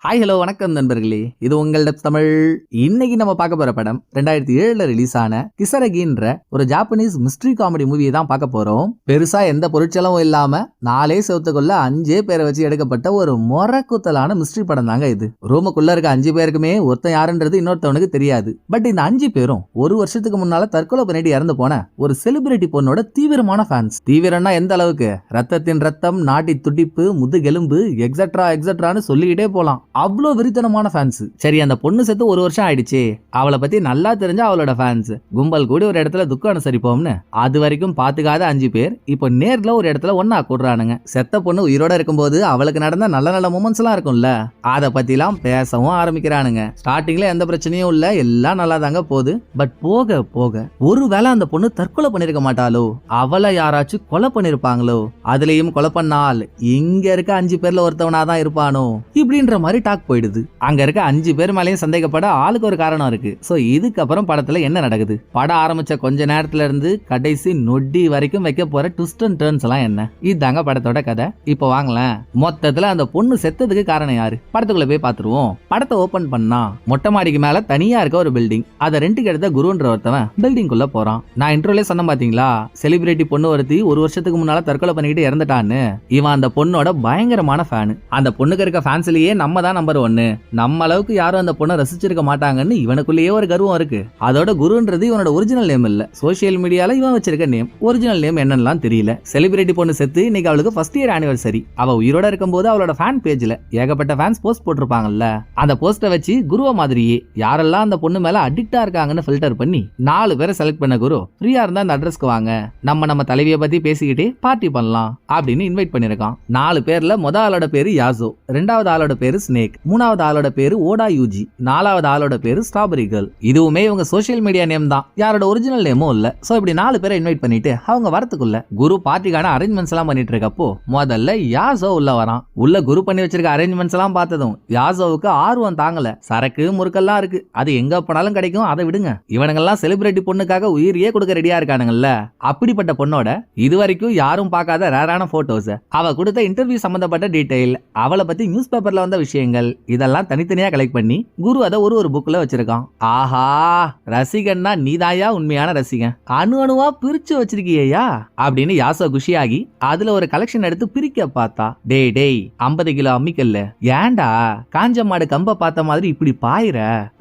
Hi hello வணக்கம் நண்பர்களே, இது உங்களோட தமிழ். இன்னைக்கு நம்ம பார்க்க போற படம் 2007 ரிலீஸ் ஆன கிசரகின்ற ஒரு ஜாப்பனீஸ் மிஸ்ட்ரி காமெடி மூவியை தான் பார்க்க போறோம். பெருசா எந்த பொருட்செலவும் இல்லாம 4 செவத்துக்குள்ள 5 பேரை வச்சு எடுக்கப்பட்ட ஒரு மொரக்குத்தலான மிஸ்ட்ரி படம் தாங்க இது. ரூமுக்குள்ள இருக்க 5 பேருக்குமே ஒருத்தன் யாருன்றது இன்னொருத்தவனுக்கு தெரியாது. பட் இந்த 5 பேரும் ஒரு வருஷத்துக்கு முன்னால தற்கொலை பண்ணிட்டு இறந்து போன ஒரு செலிபிரிட்டி பொண்ணோட தீவிரமான ஃபேன்ஸ். தீவிரம்னா எந்த அளவுக்கு? ரத்தத்தின் ரத்தம், நாட்டி துடிப்பு, முதுகெலும்பு, எக்ஸெட்ரா எக்ஸெட்ரான்னு சொல்லிக்கிட்டே போலாம். அவ்வளோ வெறித்தனமான ஃபேன்ஸ். சரி, அந்த பொண்ணு செத்து ஒரு வருஷம் ஆயிடுச்சு. அவளை பத்தி நல்லா தெரிஞ்ச அவளோட ஃபேன்ஸ் கும்பல் கூடி ஒரு இடத்துல துக்கம் அனுசரிப்போம்னு அது வரைக்கும் பாத்துக்காத 5 பேர் இப்போ நேர்ல ஒரு இடத்துல ஒன்னா கூடுறானுங்க. செத்த பொண்ணு உயிரோட இருக்கும்போது அவளுக்கு நடந்த நல்ல நல்ல மூமெண்ட்ஸ் எல்லாம் இருக்கும்ல, அதை பத்தி எல்லாம் பேசவும் ஆரம்பிக்கிறானுங்க. ஸ்டார்டிங்ல எந்த பிரச்சனையும் இல்ல, எல்லாம் நல்லா தாங்க போகுது. பட் போக போக ஒருவேளை அந்த பொண்ணு தற்கொலை பண்ணிருக்க மாட்டாளோ, அவளை யாராச்சும் கொலை பண்ணிருப்பாங்களோ, அதுலயும் கொலை பண்ணால் இங்க இருக்க 5 பேர்ல ஒருத்தவனாதான் இருப்பானோ இப்படின்ற மாதிரி டாக் போயிடுது. அங்க இருக்க 5 பேர் மேலேயும் சந்தேகப்பட ஆளுக்கு ஒரு காரணம் இருக்கு. சோ இதுக்கப்புறம் படத்துல என்ன நடக்குது, படம் ஆரம்பிச்ச கொஞ்ச நேரத்துல இருந்து கடைசி நொடி வரைக்கும் வைக்க போற ட்விஸ்ட் அண்ட் டர்ன்ஸ் எல்லாம் என்ன, இதுதாங்க படத்தோட கதை. இப்போ வாங்கலாம். மொத்தத்துல அந்த பொண்ணு செத்ததுக்கு காரணம் யாரு, படத்துக்குள்ள போய் பாத்துருவோம். படத்தை ஓபன் பண்ணா மொட்டை மாடிக்கு மேல தனியா இருக்க ஒரு பில்டிங். அதை ரெண்டுக்கு எடுத்த குருன்ற ஒருத்தவன் பில்டிங் குள்ள போறான். நான் இன்ட்ரோலே சொன்ன பாத்தீங்களா, செலிபிரிட்டி பொண்ணு ஒருத்தி ஒரு வருஷத்துக்கு முன்னால தற்கொலை பண்ணிட்டு இறந்துட்டான்னு. இவன் அந்த பொண்ணோட பயங்கரமான ஃபேனு. அந்த பொண்ணுக்கு இருக்க ஃபேன்ஸ்லயே நம்ம தான் நம்பர் 1. நம்ம அளவுக்கு யாரும் அந்த பொண்ணை ரசிச்சிருக்க மாட்டாங்கன்னு இவனுக்குள்ளேயே ஒரு கர்வம் இருக்கு. அதோட குருன்றது இவனோட ஒரிஜினல் நேம் இல்ல, சோசியல் மீடியால இவன் வச்சிருக்க நேம். ஒரிஜினல் நேம் என்னன்னு தெரியல. செலிபிரிட்டி பொண்ணு செத்து இன்னைக்கு அவளுக்கு ஃபர்ஸ்ட் இயர் ஆனிவர்சரி. அவ உயிரோட இருக்கும்போது அவளோட ஃபேன் பேஜ்ல ஏகப்பட்ட ஃபேன்ஸ் போஸ்ட் போட்டிருப்பாங்கல்ல, அந்த போஸ்ட வச்சு குருவ மாதிரியே யாரெல்லாம் அந்த பொண்ணு மேல அடிக்டா இருக்காங்கன்னு ஃபில்டர் பண்ணி 4 பேரை செலக்ட் பண்ண குரு, ஃப்ரீயா இருந்தா அந்த அட்ரஸ்க்கு வாங்க, நம்ம தலைவியை பத்தி பேசிக்கிட்டே பார்ட்டி பண்ணலாம் அப்படின்னு இன்வைட் பண்ணிருக்கான். 4 பேர்ல முதல் ஆளோட பேரு யாசோ, 2வது ஆளோட பேரு ஸ்னேக், 3வது ஆளோட பேரு ஓடா யூஜி, 4வது ஆளோட பேரு ஸ்ட்ராபெரி கேர்ள். இதுவுமே இவங்க சோசியல் மீடியா நேம் தான், யாரோட ஒரிஜினல் நேமும் இல்ல. சோ இப்படி 4 பேரை இன்வைட் பண்ணிட்டு அவங்க வரத்துக்குள்ள குரு பார்ட்டிக்கான அரேஞ்ச்மெண்ட்ஸ் எல்லாம் பண்ணிட்டு இருக்கப்போ முதல்ல யாசோ உள்ள வரான். உள்ள குரு பண்ணி வச்சிருக்க அரேஞ்ச்மெண்ட்ஸ் எல்லாம் பார்த்ததும் யாசோவுக்கு ஆர்வம் தாங்கல. சரக்கு முறுக்கெல்லாம் இருக்கு, அது எங்க போனாலும் கிடைக்கும், அதை விடுங்க. இவனுங்கெல்லாம் செலிபிரிட்டி பொண்ணுக்காக உயிரியே கொடுக்க ரெடியா இருக்கானுங்கல்ல. அப்படிப்பட்ட பொண்ணோட இதுவரைக்கும் யாரும் பார்க்காத ரேரான போட்டோஸ், அவ கொடுத்த இன்டர்வியூ சம்பந்தப்பட்ட டீடைல், அவளை பத்தி நியூஸ் பேப்பர்ல வந்த விஷயங்கள், இதெல்லாம் தனித்தனியா கலெக்ட் பண்ணி குரு அதை ஒரு புக்ல வச்சிருக்கான். ஆஹா, ரசிகன்னா நீதாயா உண்மையான ரசிகன், அணு அணுவா பிரிச்சு வச்சிருக்கியா அப்படின்னு யாசோ குஷியாகி அதுல ஒரு கலெக்ஷன் எடுத்து பிரிக்க பார்த்தா, டேய் 50 கிலோ அம்மிக்கல்ல, ஏண்டா காஞ்ச மாடு கம்ப பார்த்த மாதிரி இப்படி பாயிர,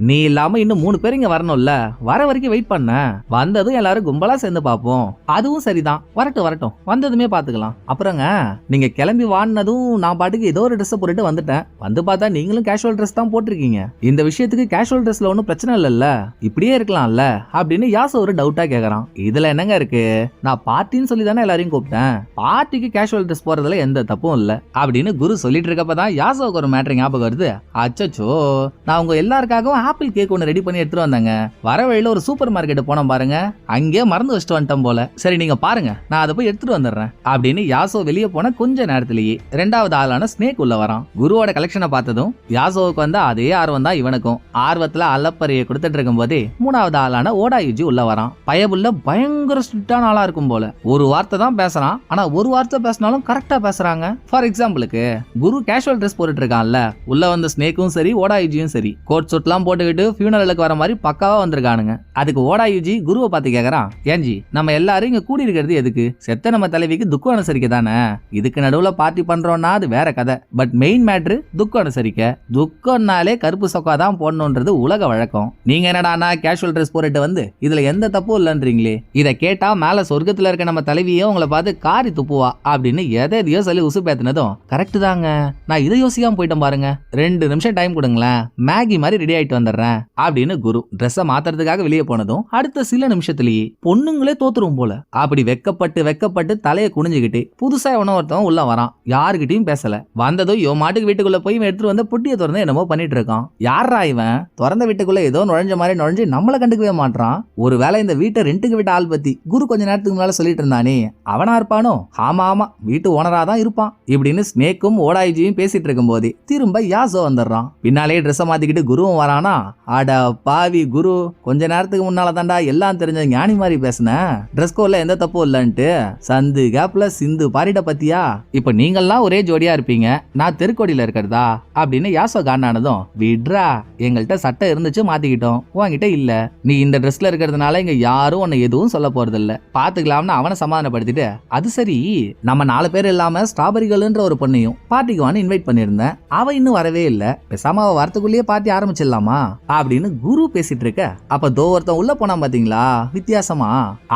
நீ இல்லாம இன்னும் 3 பேர் இங்க வரணும்ல, வர வரைக்கும் வெயிட் பண்ண, வந்ததும் எல்லாரும் கும்பலா சேர்ந்து பார்ப்போம். அதுவும் சரிதான், வரட்டும் வந்ததுமே பாத்துக்கலாம். அப்புறங்க நீங்க கிளம்பி வாடினதும் நான் பாட்டுக்கு ஏதோ ஒரு ட்ரெஸ் போட்டுட்டு வந்துட்டேன். வந்து பார்த்தா நீங்களும் கேஷுவல் ட்ரெஸ் தான் போட்டிருக்கீங்க. இந்த விஷயத்துக்கு கேஷுவல் ட்ரெஸ்ல ஒன்னும் பிரச்சனை இல்லல்ல, இப்படியே இருக்கலாம்ல அப்படின்னு யாசோ ஒரு டவுட்டா கேக்குறான். இதுல என்னங்க இருக்கு, நான் பார்ட்டின்னு சொல்லி தானே எல்லாரையும் கூப்பிட்டேன், பார்ட்டிக்கு கேஷுவல் ட்ரெஸ் போறதுல எந்த தப்பும் இல்ல அப்படின்னு குரு சொல்லிட்டு இருக்கப்பதான் யாசோவுக்கு ஒரு மேட்டர் ஞாபகம் வருது. அச்சச்சோ, நான் உங்க எல்லாருக்காகவும் ஆப்பிள் கேக் ஒன்னு ரெடி பண்ணி எடுத்துட்டு வந்தாங்க, வர வழியில ஒரு சூப்பர் மார்க்கெட் போனோம் பாருங்க, அங்கே மறந்து வச்சுட்டு வந்துட்டோம் போல, சரி நீங்க பாருங்க நான் அதை போய் எடுத்துட்டு வந்துடுறேன் அப்படின்னு யாசோ வெளியே போன கொஞ்ச நேரத்திலேயே 2வது ஆளான ஸ்னேக் உள்ள வரான். குருவோட கலெக்ஷனை பார்த்ததும் யாசோவுக்கு வந்த அதே ஆர்வம் தான் இவனுக்கும். ஆர்வத்துல அலப்பறையை கொடுத்துட்டு இருக்கும் போதே 3வது ஆளான ஓடா யூஜி உள்ள வரான். பயபுள்ள பயங்கர ஸ்ட்ரிக்டான ஆளா இருக்கும் போல, ஒரு வார்த்தை தான் பேசுறான், ஆனா ஒரு வார்த்தை பேசினாலும் கரெக்டா பேசுறாங்க. ஃபார் எக்ஸாம்பிளுக்கு குரு கேஷுவல் ட்ரெஸ் போட்டுட்டு இருக்கான்ல, உள்ள வந்த ஸ்னேக்கும் சரி ஓடா யூஜியும் சரி கோட் சூட் எல்லாம் போட்டுக்கிட்டு ஃபியூனரலுக்கு வர மாதிரி பக்காவா வந்திருக்கானுங்க. அதுக்கு ஓடா யூஜி குருவை பார்த்து கேக்குறான், ஏஞ்சி நம்ம எல்லாரும் இங்க கூடி இருக்கிறது எதுக்கு, செத்த நம்ம தலைவிக்கு துக்கம் அனுசரிக்க தானே, இதுக்கு நடுவுல பார்ட்டி பண்றோம்னா அது வேற கதை, பட் மெயின் மேட்ரு துக்கம் அனுசரிக்க, துக்கம்னாலே கருப்பு சொக்கா தான் போடணும்ன்றது உலக வழக்கம். நீங்க என்னடா கேஷுவல் ட்ரெஸ் போட்டுட்டு வந்து இதுல எந்த தப்பும் இல்லன்றீங்களே, இதை கேட்டா மேல சொர்க்கத்துல இருக்க நம்ம தலைவியே உங்களை பார்த்து காரி துப்புவா அப்படின்னு எதையோ சொல்லி உசு பேத்தினதும் கரெக்ட் தாங்க, நான் இதை யோசிக்காம போயிட்டேன் பாருங்க, 2 நிமிஷம் டைம் கொடுங்களேன், மேகி மாதிரி ரெடி ஆயிட்டு வந்துடுறேன் அப்படின்னு குரு ட்ரெஸ்ஸை மாத்துறதுக்காக வெளியே போனதும் அடுத்த சில நிமிஷத்திலேயே பொண்ணுங்களே தோத்துரும் போல. அப்படி வெக்கப்பட்டு தலையை குனிஞ்சுக்கிட்டு புதுசா ஒருத்தவன் உள்ள வரான். யாருகிட்டையும் பேசல. வந்ததும் யோ மாட்டுக்கு வீட்டுக்குள்ள போய் எடுத்துட்டு வந்து புட்டியை திறந்து என்னமோ பண்ணிட்டு இருக்கான். யாரா இவன், திறந்த வீட்டுக்குள்ள ஏதோ நுழைஞ்ச மாதிரி நுழைஞ்சு நம்மள கண்டுக்கவே மாட்டான். ஒருவேளை இந்த வீட்டை ரெண்டுக்கு விட்ட ஆள் பத்தி குரு கொஞ்ச நேரத்துக்கு முன்னால சொல்லிட்டு இருந்தானே அவனா இருப்பானோ? ஆமா வீட்டு ஓனரா தான் இருப்பான் இப்படின்னு ஸ்னேக்கும் ஓடாயிஜியும் பேசிட்டு இருக்கும் போதே திரும்ப யாசோ வந்துடுறான். பின்னாலே ட்ரெஸ் மாத்திக்கிட்டு குருவும் வரானா. அட பாவி குரு, கொஞ்ச நேரத்துக்கு முன்னால தாண்டா எல்லாம் தெரிஞ்ச ஞானி மாதிரி பேசின, ட்ரெஸ் கோட்ல எந்த தப்பும் இல்லன்ட்டு சந்து கேப்ல சிந்து பாரிட பத்தியா, இப்ப நீங்கெல்லாம் ஒரே ஜோடியா இருப்பீங்க, நான் தெருக்கோடியில இருக்கிறதா அப்படின்னு யாசோ காண்டானதும், விட்ரா, எங்கள்கிட்ட சட்டை இருந்துச்சு மாத்திக்கிட்டோம், உன்கிட்ட இல்ல, நீ இந்த ட்ரெஸ்ல இருக்கிறதுனால இங்க யாரும் உன்னை எதுவும் சொல்ல போறது இல்ல, பாத்துக்கலாம்னு அவனை சமாதானப்படுத்திட்டு, அது சரி, நம்ம 4 பேர் இல்லாம ஸ்ட்ராபெரிகள்ன்ற ஒரு பொண்ணையும் பார்ட்டிக்கு வான்னு இன்வைட் பண்ணிருந்தேன், அவ இன்னும் வரவே இல்ல, பேசாம அவ வரத்துக்குள்ளேயே பார்ட்டி ஆரம்பிச்சிடலாமா அப்படின்னு குரு பேசிட்டு இருக்க, அப்ப தோ ஒருத்தன் உள்ள போனா பாத்தீங்களா வித்தியாசமா,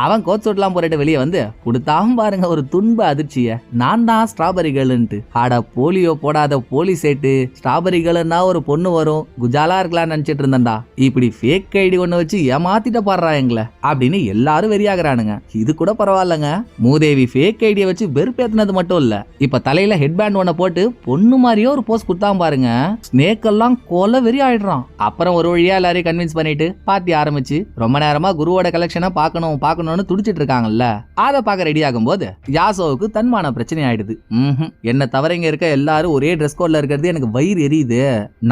அவன் கோட் சூட்லாம் போட்டு வெளியே வந்து கொடுத்தாவும் பாருங்க ஒரு துன்ப அதிர்ச்சிய, நான் தான் ஸ்ட்ராபெரிகள்ன்ட்டு. ஆட போலியோ போடாத போலி சேட்டு, ஸ்ட்ராபெரிகள்னா ஒரு பொண்ணு வரும், குஜாலா இருக்கலாம்னு நினைச்சிட்டு இருந்தேன்டா, இப்படி ஃபேக் ஐடி ஒண்ணு வச்சு ஏமாத்திட்ட பாடுறா எங்களை அப்படின்னு எல்லாரும் வெறியாகிறானுங்க. இது கூட பரவாயில்லங்க, மூதேவி ஃபேக் ஐடியை வச்சு வெறுப்பேத்தினது மட்டும் இல்ல, இப்ப தலையில ஹெட் பேண்ட் ஒண்ண போட்டு பொண்ணு மாதிரியே ஒரு போஸ் குடுத்தான் பாருங்க, ஸ்னேக் எல்லாம் கொலை வெறி ஆயிடுறான். அப்புறம் ஒரு வழியா எல்லாரையும் கன்வின்ஸ் பண்ணிட்டு பார்ட்டி ஆரம்பிச்சு ரொம்ப நேரமா குருவோட கலெக்ஷனை பார்க்கணும்னு துடிச்சிட்டு இருக்காங்கல்ல, அதை பார்க்க ரெடி ஆகும் போது யாசோவுக்கு தன்மான பிரச்சனை ஆயிடுது. என்ன தவிர இங்க இருக்க எல்லாரும் ஒரே ட்ரெஸ் கோட்ல இருக்கிறது எனக்கு வயிறு எரியுது,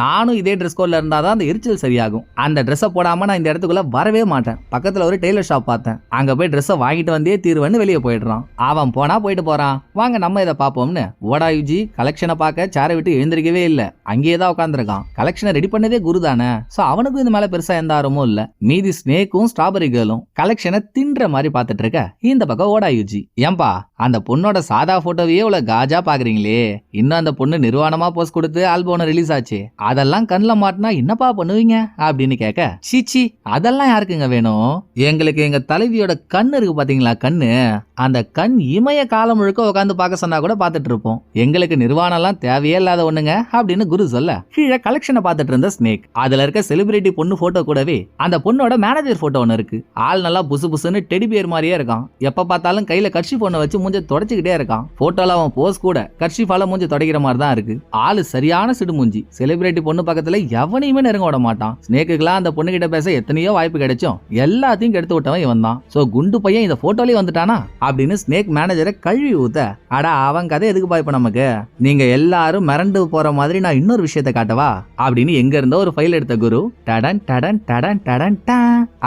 நானும் இதே ட்ரெஸ் கோட்ல இருந்தாதான் அந்த எரிச்சல் சரியாகும், அந்த ட்ரெஸ்ஸை போடாம நான் இந்த இடத்துக்குள்ள வரவே மாட்டேன், பக்கத்துல ஒரு டெய்லர் ஷாப் பார்த்தேன், அங்க போய் ட்ரெஸ்ஸை வாங்கிட்டு வந்தே தீர்வன்னு வெளியே போயிடுறான். அவன் போனா போயிட்டு போறான், வாங்க நம்ம இதை பார்ப்போம்னு ஓடாயுஜி கலெக்ஷனை பார்க்க சேரை விட்டு எழுந்திருக்கவே இல்ல, அங்கேயே தான் உட்காந்துருக்கான். கலெக்ஷனை ரெடி பண்ணதே குரு தானே, சோ அவனுக்கும் இந்த மேல பெருசா எந்த ஆர்வமும் இல்ல. மீதி ஸ்னேக்கும் ஸ்ட்ராபெரி கேர்ளும் கலெக்ஷனை தின்ற மாதிரி பார்த்துட்டு இருக்க, இந்த பக்கம் ஓடாயுஜி, ஏன்பா அந்த பொண்ணோட சாதா போட்டோவையே இவ்வளவு காஜா பாக்குறீங்களே, இன்னும் அந்த பொண்ணு நிர்வாணமா போஸ்ட் கொடுத்து ஆல்பம் ரிலீஸ் ஆச்சு, அதெல்லாம் கண்ணில் மாட்டினா என்னப்பா பண்ணுவீங்க அப்படின்னு கேட்க, சீச்சி அதெல்லாம் யாருக்குங்க வேணும், எங்களுக்கு எங்க தலைவியோட கண்ணு இருக்கு பாத்தீங்களா, கண்ணு, அந்த கண் இமய காலம் முழுக்க உட்காந்து பார்க்க சொன்னா கூட பார்த்துட்டு இருப்போம், எங்களுக்கு நிர்வாணம் எல்லாம் தேவையே இல்லாத ஒண்ணுங்க அப்படின்னு குரு சொல்ல, கீழே கலெக்ஷனை பார்த்துட்டு இருந்த ஸ்னேக், அதுல இருக்க செலிபிரிட்டி பொண்ணு போட்டோ கூடவே அந்த பொண்ணோட மேனேஜர் போட்டோ ஒன்னு இருக்கு, ஆள் நல்லா புசு புசுன்னு டெடி பியர் மாதிரியே இருக்கான், எப்ப பார்த்தாலும் கையில கர்ஷி பொண்ணை வச்சு மூஞ்ச தொடச்சுக்கிட்டே இருக்கான், போட்டோல அவன் போஸ் கூட கர்ஷிஃபால மூஞ்சி தொடக்கிற மாதிரி தான் இருக்கு, ஆளு சரியான சிடு மூஞ்சி, செலிபிரிட்டி பொண்ணு பக்கத்துல எவனையுமே நெருங்க விட மாட்டான், ஸ்னேக்குலாம் அந்த பொண்ணு கிட்ட பேச எத்தனையோ வாய்ப்பு கிடைச்சும் எல்லாத்தையும் கெடுத்து விட்டவன் இவன் தான், சோ குண்டு பையன் இந்த போட்டோலயே வந்துட்டானா அப்படின்னு ஸ்னேக் மேனேஜரை கழுவி ஊத்த, அடா அவன் கதை எதுக்கு பாய்ப்ப நமக்கு, நீங்க எல்லாரும் மிரண்டு போற மாதிரி நான் இன்னொரு விஷயத்தை காட்டவா அப்படின்னு எங்க இருந்தோ ஒரு ஃபைல் எடுத்த குரு டடன் டடன் டடன் டடன்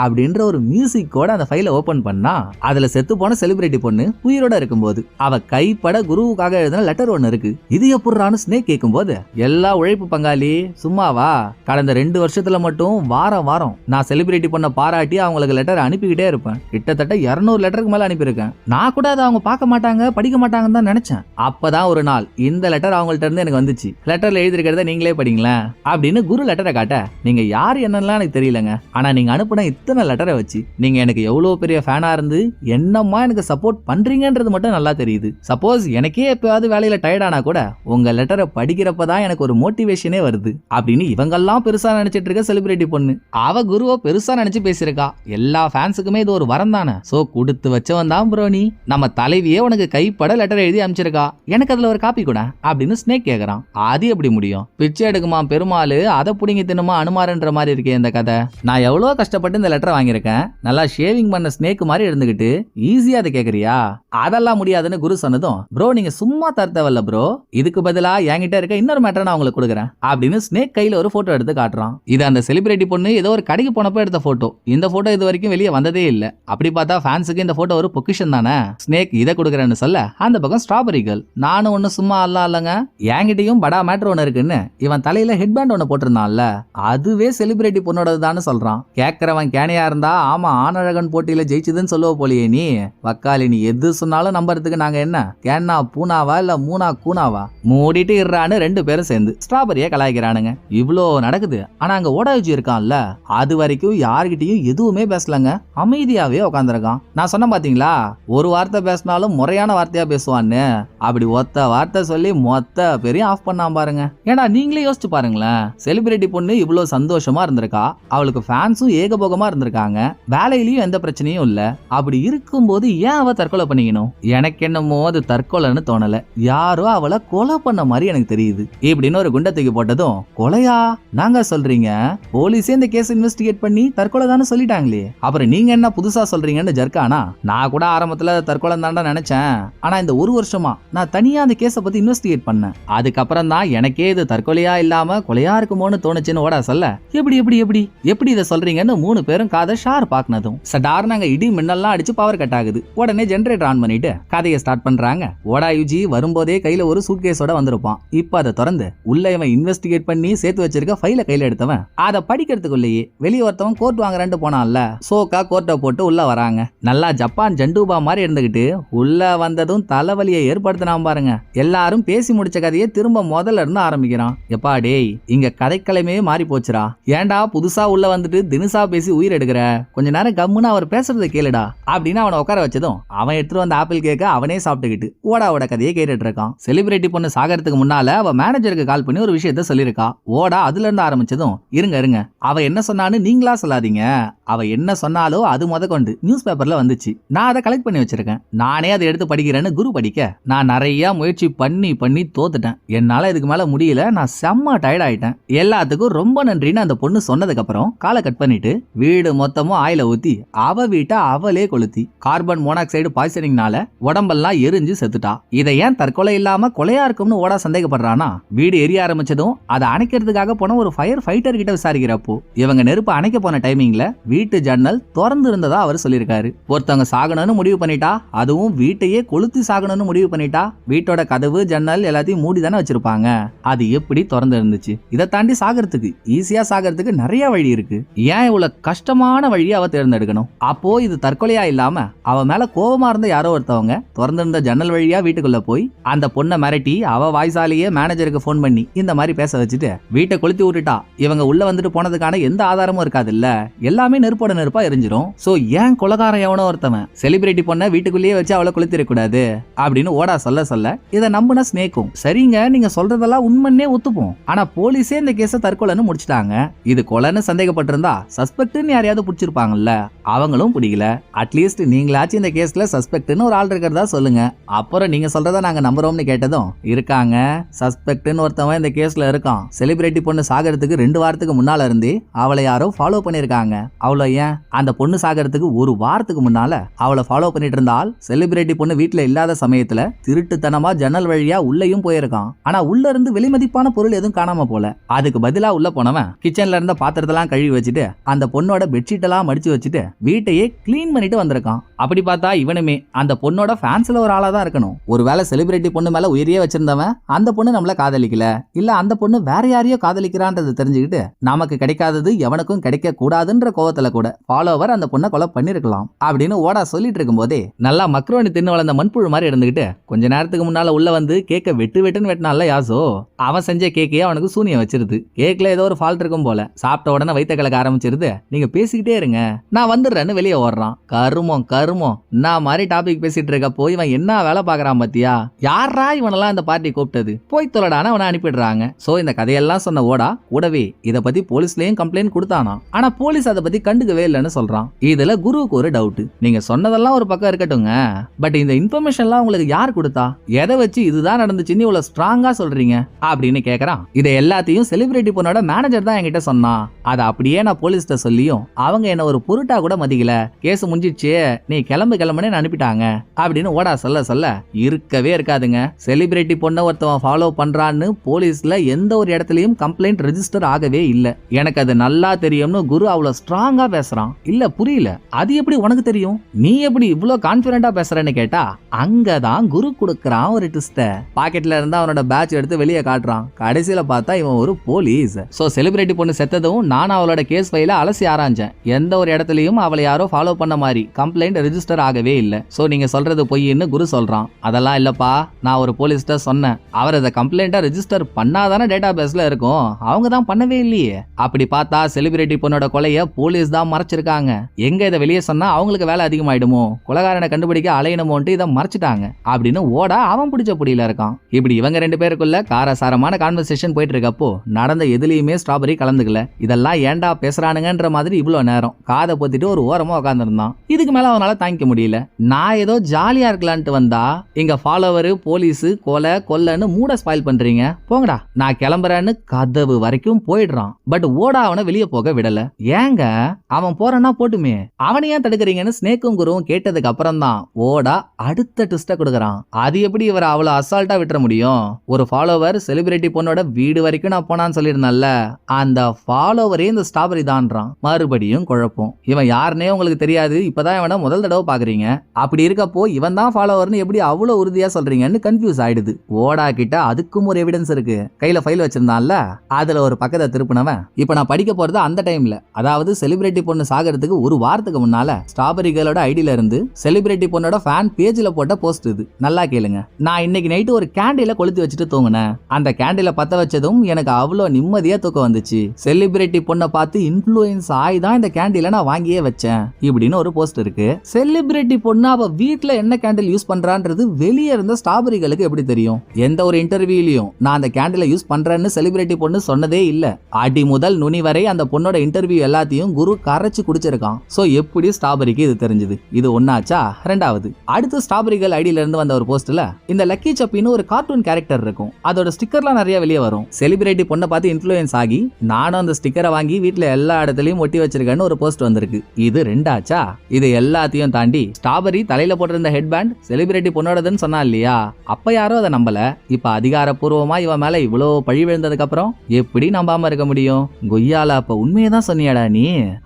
அப்படின்ற ஒரு மியூசிக்கோட அந்த ஃபைலை ஓபன் பண்ணா, அதுல செத்து போன செலிபிரிட்டி பொண்ணு உயிரோட இருக்கும்போது அவ கைப்பட குருவுக்காக எழுதின லெட்டர் ஒன்னு இருக்கு. இது எப்படின்னு ஸ்னேக் கேட்கும்போது, எல்லா உழைப்பு பங்காளி சும்மாவா, கடந்த 2 வருஷத்துல மட்டும் வாரம் வாரம் நான் செலிபிரிட்டி பொண்ணை பாராட்டி அவங்களுக்கு லெட்டர் அனுப்பிக்கிட்டே இருப்பேன், கிட்டத்தட்ட 200 லெட்டருக்கு மேல அனுப்பியிருக்கேன், நான் கூட அதை அவங்க பார்க்க மாட்டாங்க படிக்க மாட்டாங்கன்னு தான் நினைச்சேன், அப்பதான் ஒரு நாள் இந்த லெட்டர் அவங்கள்ட்ட இருந்து எனக்கு வந்துச்சு, லெட்டர்ல எழுதிருக்கிறத நீங்களே படிங்களேன் அப்படின்னு குரு லெட்டரை காட்ட, நீங்க யார் என்னெல்லாம் எனக்கு தெரியலங்க, ஆனா நீங்க அனுப்புன இத்தனை லெட்டரை வச்சு நீங்க எனக்கு எவ்வளவு பெரிய ஃபேனா இருந்து என்னம்மா எனக்கு சப்போர்ட் பண்றீங்கன்றது மட்டும் நல்லா தெரியுது, சப்போஸ் எனக்கே எப்பயாவது வேலையில டயர்டானா கூட உங்க லெட்டரை படிக்கிறப்பதான் எனக்கு ஒரு மோட்டிவேஷனே வருது அப்படின்னு இவங்கெல்லாம் பெருசா நினைச்சிட்டு இருக்க செலிபிரிட்டி பொண்ணு அவ குருவை பெருசா நினைச்சு பேசியிருக்கா, எல்லா ஃபேன்ஸுக்குமே இது ஒரு வரம் தானே, சோ கொடுத்து வச்சவன் தான் ப்ரோ நீ, நம்ம தலைவியே உனக்கு கைப்பட லெட்டர் எழுதி அனுப்பிச்சிருக்கா, எனக்கு அதுல ஒரு காப்பி கூட அப்படின்னு ஸ்னேக் கேக்குறான். அது எப்படி முடியும், பிச்சை எடுக்குமா பெருமாள் அதை புடிங்கி தின்னுமா அனுமாருன்ற மாதிரி இருக்கே இந்த கதை, நான் எவ்வளவு கஷ்டப்பட்டு இந்த லெட்டர் வாங்கியிருக்கேன், நல்லா ஷேவிங் பண்ண ஸ்னேக் மாதிரி இருந்துகிட்டு ஈஸியா அதை கேக்குறியா, அதெல்லாம் முடியாதுன்னு குரு சொன்னதும், ப்ரோ நீங்க சும்மா தரத்தவல்ல ப்ரோ, இதுக்கு பதிலா என்கிட்ட இருக்க இன்னொரு மேட்டரை நான் உங்களுக்கு கொடுக்குறேன் அப்படின்னு ஸ்னேக் கையில ஒரு போட்டோ எடுத்து காட்டுறான். இது அந்த செலிபிரிட்டி பொண்ணு ஏதோ ஒரு கடைக்கு போனப்போ எடுத்த போட்டோ, இந்த போட்டோ இது வரைக்கும் வெளியே வந்ததே இல்ல, அப்படி பார்த்தா ஃபேன்ஸுக்கு இந்த போட்டோ ஒரு பொக்கிஷன் தானே, ஸ்னேக் இதை கொடுக்குறேன்னு சொல்ல, அந்த பக்கம் ஸ்ட்ராபெரி கேர்ள், நானும் ஒண்ணு சும்மா அல்லங்க, என்கிட்டயும் படா மேட்டர் ஒண்ணு இருக்குன்னு இவன் தலையில ஹெட் பேண்ட் ஒண்ணு போட்டிருந்தான்ல, அதுவே செலிபிரிட்டி பொண்ணோடதுதான்னு சொல்றான். கேட்கறவன் கேனையா இருந்தா ஆமா ஆனழகன் போட்டியில ஜெயிச்சதுன்னு சொல்லுவ போலியே நீ வக்காலி, நீ எது சொன்னாலும் நம்புறதுக்கு நாங்க என்ன கேன்னா பூனாவா இல்ல மூனா கூனாவா, மூடிட்டு இருறான்னு 2 பேரும் சேர்ந்து ஸ்ட்ராபெரிய கலாய்க்கிறானுங்க. இவ்ளோ நடக்குது, ஆனா அங்க ஓடாயுஜி இருக்கான்ல, அது வரைக்கும் யார்கிட்டயும் எதுவுமே பேசலங்க, அமைதியாவே உட்காந்துருக்கான். நான் சொன்ன பாத்தீங்களா ஒரு வார்த்தை பேசினாலும் முறையான வார்த்தையா பேசுவான்னு, அப்படி ஒத்த வார்த்தை சொல்லி மொத்த பேரையும் ஆஃப் பண்ணாம பாருங்க. ஏன்னா நீங்களே யோசிச்சு பாருங்களேன், செலிபிரிட்டி பொண்ணு இவ்வளவு சந்தோஷமா இருந்திருக்கா, அவளுக்கு ஃபேன்ஸும் ஏகபோகமா இருந்திருக்காங்க, வேலையிலயும் எந்த பிரச்சனையும் இல்ல, அப்படி இருக்கும்போது ஏன் அவ தற்கொலை பண்ணிக்கணும், எனக்கு என்னமோ அது தற்கொலைன்னு தோணல, யாரோ அவளை கொலை பண்ண மாதிரி எனக்கு தெரியுது இப்படின்னு ஒரு குண்டை தூக்கி போட்டதும், கொலையா நாங்க சொல்றீங்க, போலீஸே இந்த கேஸ் இன்வெஸ்டிகேட் பண்ணி தற்கொலை தானே சொல்லிட்டாங்களே, அப்புறம் நீங்க என்ன புதுசா சொல்றீங்கன்னு ஜர்க்கானா, நான் கூட ஆரம்பத்துல தற்கொலை தாண்டா நினைச்சேன், ஆனா இந்த 1 வருஷமா நான் தனியா அந்த கேஸை பத்தி இன்வெஸ்டிகேட் பண்ணேன், அதுக்கப்புறம் தான் எனக்கே இது தற்கொலையா இல்லாம கொலையா இருக்குமோன்னு தோணுச்சுன்னு ஓடா சொல்ல, எப்படி எப்படி எப்படி எப்படி இதை சொல்றீங்கன்னு 3 பேரும் காதை ஷார் பாக்குனதும் சடார் நாங்க இடி மின்னல்லாம் அடிச்சு பவர் கட் ஆகுது, உடனே ஜெனரேட்டர் ஆன் பண்ணிட்டு கதையை ஸ்டார்ட் பண்றாங்க. ஓடாயுஜி வரும்போதே கையில ஒரு சூட்கேஸோட வந்திருப்பான், இப்ப அதை திறந்து உள்ள இவன் இன்வெஸ்டிகேட் பண்ணி சேர்த்து வச்சிருக்க ஃபைல கையில எடுத்தவன் அதை படிக்கிறதுக்குள்ளேயே வெளியே ஒருத்தவன் கோர்ட் வாங்குறான்னு போனான்ல, சோக்கா கோர்ட்டை போட்டு உள்ள வராங்க. நல்லா ஜப்பான் ஜண்டூபா மாதிரி இருந்துகிட்டு உள்ள வந்ததும் தலைவலியை ஏற்படுத்தினான் பாருங்க. எல்லாரும் பேசி முடிச்ச கதையை திரும்ப முதல்ல இருந்து ஆரம்பிக்கிறான். எப்பா டேய், இங்க கதைக்கிழமே மாறி போச்சுடா. ஏன்டா புதுசா உள்ள வந்துட்டு தினுசா பேசி உயிர் எடுக்கிற? கொஞ்ச நேரம் கம்முன்னு அவர் பேசுறதை கேளுடா அப்படின்னு அவனை உட்கார வச்சதும் அவன் எடுத்துட்டு வந்த ஆப்பிள் கேக்க அவனே சாப்பிட்டுக்கிட்டு ஓடாவோட கதையை கேட்டுட்டு இருக்கான். செலிபிரிட்டி பொண்ணு சாகறதுக்கு முன்னால அவ மேனேஜருக்கு கால் பண்ணி ஒரு விஷயத்த சொல்லியிருக்கா. ஓடா அதுல இருந்து ஆரம்பிச்சதும் இருங்க அவ என்ன சொன்னான்னு நீங்களா சொல்லாதீங்க. அவ என்ன சொன்னாலோ அது கொண்டு நியூஸ் பேப்பர்ல வந்துச்சு. நான் அதை கலெக்ட் பண்ணி வச்சிருக்கேன். நானே அதை எடுத்து படிக்கிறேன்னு குரு படிக்க நான் நிறைய முயற்சி பண்ணி தோத்துட்டேன். என்னால இதுக்கு மேல முடியல. நான் செம்ம டயர்ட் ஆயிட்டேன். எல்லாத்துக்கும் ரொம்ப நன்றின்னு அந்த பொண்ணு சொன்னதுக்கு அப்புறம் காலை கட் பண்ணிட்டு வீடு மொத்தமும் ஆயில ஊத்தி அவ வீட்டை அவளே கொளுத்தி கார்பன் மோனாக்சைடு பாய்சனிங்னால உடம்பெல்லாம் எரிஞ்சு செத்துட்டா. இதை ஏன் தற்கொலை இல்லாம கொலையா இருக்கும்னு ஓடா சந்தேகப்படுறானா? வீடு எரிய ஆரம்பிச்சதும் அதை அணைக்கிறதுக்காக போன ஒரு ஃபயர் ஃபைட்டர் கிட்ட விசாரிக்கிறப்போ இவங்க நெருப்பு அணைக்க போன டைமிங்ல வீட்டு ஜன்னல் திறந்து இருந்ததா அவர் சொல்லியிருக்காரு. ஒருத்தவங்க சாகணும்னு முடிவு பண்ணிட்டா, அதுவும் வீட்டையே கொளுத்தி சாகணும்னு முடிவு பண்ணிட்டா, வீட்டோட கதவு ஜன்னல் எல்லாத்தையும் மூடி தானே வச்சிருப்பாங்க. அது எப்படி திறந்து இருந்துச்சு? இதை தாண்டி சாகிறதுக்கு ஈஸியா சாகிறதுக்கு நிறைய வழி இருக்கு. ஏன் இவ்வளவு கஷ்டமான வழியை அவ தேர்ந்தெடுக்கணும்? அப்போ இது தற்கொலையா இல்லாம அவ மேல கோபமா இருந்த யாரோ ஒருத்தவங்க திறந்திருந்த ஜன்னல் வழியா வீட்டுக்குள்ள போய் அந்த பொண்ணை மிரட்டி அவ வாய்ஸாலேயே மேனேஜருக்கு போன் பண்ணி இந்த மாதிரி பேச வச்சுட்டு வீட்டை கொளுத்தி விட்டுட்டா. இவங்க உள்ள வந்துட்டு போனதுக்கான எந்த ஆதாரமும் இருக்காது இல்ல, எல்லாமே நெருப்போட நெருப்பா எரிஞ்சிரும். சோ ஏன் கொலகாரம் எவனோ ஒருத்தவன் செலிபிரிட்டி பொண்ணை வீட்டுக்குள்ளேயே வச்சு அவளை கொளுத்திடக்கூடாது அப்படின்னு ஓடா சொல்ல இதை நம்புன ஸ்னேக்கும் சரிங்க நீங்க சொல்றதெல்லாம் உண்மைன்னே ஒத்துப்போம். ஆனா போலீஸே இந்த கேஸை தற்கொலைன்னு முடிச்சிட்டாங்க. இது கொலைன்னு சந்தேகப்பட்டிருந்தா சஸ்பெக்ட்னு யாரையாவது பிடிச்சிருப்பாங்கல்ல, அவங்களும் பிடிக்கல. அட்லீஸ்ட் நீங்களாச்சும் இந்த கேஸ்ல சஸ்பெக்ட்னு ஒரு ஆள் இருக்கிறதா சொல்லுங்க, அப்புறம் நீங்க சொல்றதா நாங்க நம்புறோம்னு கேட்டதும் இருக்காங்க சஸ்பெக்ட்னு ஒருத்தவன் இந்த கேஸ்ல இருக்கான். செலிபிரிட்டி பொண்ணு சாகிறதுக்கு 2 வாரத்துக்கு முன்னால இருந்தே அவளை யாரோ ஃபாலோ பண்ணிருக்காங்க. அவ்வளோ ஏன் அந்த பொண்ணு சாகிறதுக்கு 1 வாரத்துக்கு முன்னால அவளை ஃபாலோ பண்ணிட்டு இருந்தால் செலிபிரிட்டி பொண்ணு வீட்டுல இல்லாத சமயத்துல திருட்டுத்தனமா ஜன்னல் வழியா உள்ளேயும் போயிருக்கான். ஆனா உள்ள இருந்து வெளிமதிப்பான பொருள் எதுவும் காணாம போல. அதுக்கு பதிலா உள்ள போனவன் கிச்சன்ல இருந்த பாத்திரத்தெல்லாம் கழுவி வச்சுட்டு அந்த பொண்ணோட பெட்ஷீட் எல்லாம் மடிச்சு வச்சுட்டு வீட்டையே கிளீன் பண்ணிட்டு வந்திருக்கான். அப்படி பார்த்தா இவனுமே அந்த பொண்ணோட ஃபேன்ஸ்ல ஒரு ஆளா தான் இருக்கணும். ஒருவேளை செலிபிரிட்டி பொண்ணு மேல உயிரியே வச்சிருந்தவன் அந்த பொண்ணு நம்மள காதலிக்கல, இல்ல அந்த பொண்ணு வேற யாரையோ காதலிக்கிறான்றது தெரிஞ்சுக்கிட்டு நமக்கு கிடைக்காதது எவனுக்கும் கிடைக்க கூடாதுன்ற கோவத்துல கூட ஃபாலோவர் அந்த பொண்ணை கொலை பண்ணிருக்கலாம் அப்படின்னு ஓடா சொல்லிட்டு இருக்கும் போதே நல்லா மக்ரோனி தின்னு வளர்ந்த மண்புழு மாதிரி இருந்துகிட்டு கொஞ்ச நேரத்துக்கு முன்னால உள்ள வந்து கேக்க வெட்டுன்னு வெட்டினால யாசோ, அவன் செஞ்ச கேக்கையே அவனுக்கு சூனியம் வச்சிருது. கேக்ல ஏதோ ஒரு ஃபால்ட் இருக்கும் போல. சாப்பிட்ட உடனே வயித்த கலக்க ஆரம்பிச்சிருது. நீங்க பேசிக்கிட்டே இருங்க நான் வந்துடுறேன்னு வெளியே ஓடுறான். கருமம் நான் மாதிரி டாபிக் பேசிட்டு இருக்க போய் இவன் என்ன வேலை பாக்குறான் பாத்தியா? யாரா இவனெல்லாம் இந்த பார்ட்டி கூப்பிட்டது? போய் தொலைடான அவனை அனுப்பிடுறாங்க. சோ இந்த கதையெல்லாம் சொன்ன ஓடா கூடவே இத பத்தி போலீஸ்லயும் கம்ப்ளைண்ட் கொடுத்தானா. ஆனா போலீஸ் அதை பத்தி கண்டுக்கவே இல்லைன்னு சொல்றான். இதுல குருவுக்கு ஒரு டவுட். நீங்க சொன்னதெல்லாம் ஒரு பக்கம் இருக்கட்டுங்க, பட் இந்த இன்ஃபர்மேஷன்லாம் உங்களுக்கு யார் கொடுத்தா? எதை வச்சு இதுதான் நடந்துச்சுன்னு இவ்வளவு ஸ்ட்ராங்கா சொல்றீங்க அப்படின்னு கேக்குறான். இதை எல்லாத்தையும் செலிபிரிட்டி பொண்ணோட மேனேஜர் தான் என்கிட்ட சொன்னா. அதை அப்படியே நான் போலீஸ்ட சொல்லியும் அவங்க என்ன ஒரு பொருட்டா கூட மதிக்கல. கேஸ் முடிஞ்சிச்சு, நீ கிளம்புன்னு அனுப்பிட்டாங்க அப்படின்னு ஓடா சொல்ல இருக்கவே இருக்காதுங்க. செலிபிரிட்டி பொண்ணை ஒருத்தவன் ஃபாலோ பண்றான்னு போலீஸ்ல எந்த ஒரு இடத்துலயும் கம்ப்ளைண்ட் ரெஜிஸ்டர் ஆகவே இல்ல. எனக்கு அது நல்லா தெரியும்னு குரு அவ்வளவு ஸ்ட்ராங்கா பேசுறான். இல்ல புரியல, அது எப்படி உனக்கு தெரியும்? நீ எப்படி இவ்வளவு கான்பிடண்டா பேசுறன்னு கேட்டா அங்கதான் குரு கொடுக்கறான் ஒரு ட்விஸ்ட. பாக்கெட்ல இருந்து அவனோட பேட்ச் எடுத்து வெளியே காட்டுறான். கடைசியில பார்த்தா இவன் ஒரு போலீஸ். சோ செலிபிரிட்டி பொண்ணு செத்ததும் நான் அவளோட கேஸ் ஃபைல அலசி ஆராய்ஞ்சேன். எந்த ஒரு இடத்துலயும் அவளை யாரோ ஃபாலோ பண்ண மாதிரி கம்ப்ளைண்ட் ரெஜிஸ்டர் ஆகவே இல்ல. சோ நீங்க சொல்றது பொய்ன்னு குரு சொல்றான். அதெல்லாம் இல்லப்பா, நான் ஒரு போலீஸ்ட சொன்னேன். அவர் அதை கம்ப்ளைண்டா ரெஜிஸ்டர் பண்ணாதானே டேட்டா பேஸ்ல இருக்கும். அவங்க தான் பண்ணவே இல்லையே. அப்படி பார்த்தா செலிபிரிட்டி பொண்ணோட கொலைய போலீஸ் தான் மறைச்சிருக்காங்க. எங்க இதை வெளியே சொன்னா அவங்களுக்கு வேலை அதிகமாயிடுமோ, கொலைகாரனை கண்டுபிடிக்க அலையணுமோன்ட்டு இதை மறைச்சிட்டாங்க அப்படின்னு ஓடா அவன் பிடிச்ச புடியில இருக்கான். இப்படி இவங்க 2 பேருக்குள்ள காரசாரமான கான்வர்சேஷன் போயிட்டு இருக்கப்போ நடந்த எதுலயுமே ஸ்ட்ராபெரி கலந்துக்கல. இதெல்லாம் ஏன்டா பேசுறானுங்கன்ற மாதிரி இவ்வளவு நேரம் காதை பொத்திட்டு ஒரு ஓரமா உட்கார்ந்துருந்தான். இதுக்கு மேல அவனால தாங்கிக்க முடியல. நான் ஏதோ ஜாலியா இருக்கலான்ட்டு வந்தா இங்க ஃபாலோவர் போலீஸ் கொல்லைன்னு மூட ஸ்பாயில் பண்றீங்க, போங்கடா நான் கிளம்புறேன்னு கதவு வரைக்கும் போயிடுறான். பட் ஓடா அவனை வெளியே போக விடல. ஏங்க அவன் போறான்னா போட்டுமே, அவனை ஏன் தடுக்கிறீங்கன்னு ஸ்னேக்கும் குருவும் கேட்டதுக்கு அப்புறம் தான் ஓடா அடுத்த ட்விஸ்ட கொடுக்கறான். அது எப்படி இவர் அவ்வளவு அசால்ட்டா விட்டுற முடியும்? ஒரு ஃபாலோவர் செலிபிரிட்டி பொண்ணோட வீடு வரைக்கும் நான் போனான்னு சொல்லியிருந்தேன்ல, அந்த ஃபாலோவரே இந்த ஸ்ட்ராபெரி தான்றான். மறுபடியும் குழப்பம். இவன் யாருன்னே உங்களுக்கு தெரியாது, இப்பதான் இவனை முதல் தடவை பாக்குறீங்க. அப்படி இருக்கப்போ இவன் தான் ஃபாலோவர்னு எப்படி அவ்வளவு உறுதியா சொல்றீங்கன்னு கன்ஃபியூஸ் ஆயிடுது. ஓடா கிட்ட அதுக்கும் ஒரு எவிடன்ஸ் எவிடன்ஸ் இருக்கு. கையில ஃபைல் வச்சிருந்தான்ல, அதுல ஒரு பக்கத்தை திருப்பினவன் இப்ப நான் படிக்க போறது அந்த டைம்ல, அதாவது செலிபிரிட்டி பொண்ணு சாகிறதுக்கு ஒரு வாரத்துக்கு முன்னால ஸ்ட்ராபெரி கேர்ளோட ஐடியில இருந்து செலிபிரிட்டி பொண்ணோட ஃபேன் பேஜ்ல போட்ட போஸ்ட் இது. நல்லா கேளுங்க. நான் இன்னைக்கு நைட்டு ஒரு கேண்டில கொளுத்தி வச்சுட்டு தூங்கினேன். அந்த கேண்டில பத்த வச்சதும் எனக்கு அவ்வளோ நிம்மதியா தூக்கம் வந்துச்சு. செலிபிரிட்டி பொண்ணை பார்த்து இன்ஃப்ளூயன்ஸ் ஆகி தான் இந்த கேண்டில நான் வாங்கியே வச்சேன் இப்படின்னு ஒரு போஸ்ட் இருக்கு. செலிபிரிட்டி பொண்ணு அவ வீட்டுல என்ன கேண்டில் யூஸ் பண்றான்றது வெளியே இருந்த ஸ்ட்ராபெரிகளுக்கு எப்படி தெரியும்? எந்த ஒரு இன்டர்வியூலயும் நான் அந்த கேண்டில யூஸ் பண்றேன்னு செலிபிரிட்டி பொண்ணு சொன்னதே இல்ல. அடி முதல் நுனி வரை அந்த பொண்ணோட இன்டர்வியூ எல்லாத்தையும் குரு கரைச்சு குடிச்சிருக்கான். சோ எப்படி ஸ்ட்ராபெரிக்கு இது தெரிஞ்சது? இது ஒன்னாச்சா? ரெண்டாவது, அடுத்த ஸ்ட்ராபெரிகள் ஐடியில இருந்து வந்த ஒரு போஸ்ட்ல இந்த லக்கி சப்பின்னு ஒரு கார்ட்டூன் கேரக்டர் இருக்கும். அதோட ஸ்டிக்கர்லாம் நிறைய வெளியே வரும். செலிபிரிட்டி பொண்ணை பார்த்து இன்ஃப்ளூயன்ஸ் ஆகி நானும் அந்த ஸ்டிக்கரை வாங்கி வீட்டுல எல்லா இடத்துலயும் ஒட்டி வச்சிருக்கேன்னு ஒரு போஸ்ட் வந்திருக்கு. இது ரெண்டாச்சா? இது எல்லாத்தையும் தாண்டி ஸ்ட்ராபெரி தலையில போட்டிருந்த ஹெட் பேண்ட் செலிபிரிட்டி பொண்ணோடதுன்னு சொன்னா இல்லையா, அப்ப யாரும் அதை நம்பல. இப்ப அதிகாரப்பூர்வமா இவன் மேல இவ்வளவு பழி விழுந்ததுக்கு அப்புறம் எப்படி நம்பாம இருக்க முடியும்? கொய்யால அப்ப உண்மையதான் சொன்னியாடா நீ?